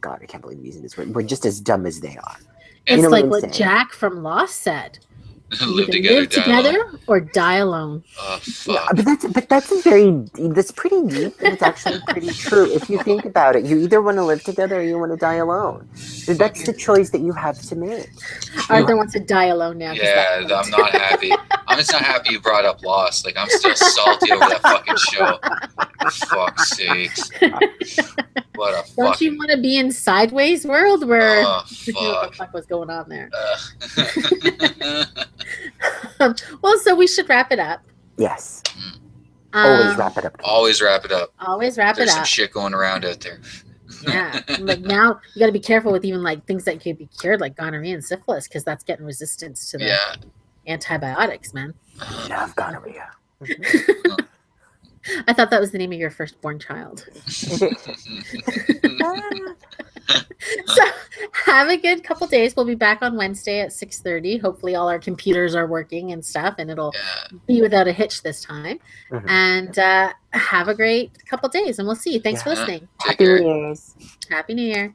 Speaker 3: God, I can't believe I'm using this word. We're just as dumb as they are.
Speaker 1: It's like what Jack from Lost said.
Speaker 2: Live
Speaker 1: Live
Speaker 2: die
Speaker 1: together
Speaker 2: alone.
Speaker 1: or die alone.
Speaker 2: Oh, fuck.
Speaker 3: Yeah, that's pretty deep, and it's actually pretty true. If you think about it, you either want to live together or you want to die alone. That's the choice that you have to make.
Speaker 1: Arthur wants to die alone now.
Speaker 2: Yeah, I'm not happy. I'm just not happy you brought up Lost. Like, I'm still salty over that fucking show. For fuck's sakes. What a
Speaker 1: Don't you want to be in Sideways world where
Speaker 2: Oh,
Speaker 1: what the
Speaker 2: fuck.
Speaker 1: fuck was going on there?
Speaker 2: Uh,
Speaker 1: Well, so we should wrap it up.
Speaker 3: Yes. Always wrap it up.
Speaker 2: Always wrap it up.
Speaker 1: Always wrap
Speaker 2: There's
Speaker 1: it
Speaker 2: some
Speaker 1: up.
Speaker 2: shit going around out there.
Speaker 1: Yeah. Like now you got to be careful with even like things that could be cured, like gonorrhea and syphilis, because that's getting resistance to the
Speaker 2: Yeah.
Speaker 1: antibiotics, man.
Speaker 3: Love gonorrhea.
Speaker 1: I thought that was the name of your firstborn child. So have a good couple days. We'll be back on Wednesday at 6:30. Hopefully all our computers are working and stuff, and it'll be without a hitch this time.
Speaker 3: Mhm.
Speaker 1: And have a great couple days, and we'll see you. Thanks for
Speaker 3: Yeah.
Speaker 1: listening.
Speaker 2: Take
Speaker 3: Happy
Speaker 2: care.
Speaker 3: New Year's.
Speaker 1: Happy New Year.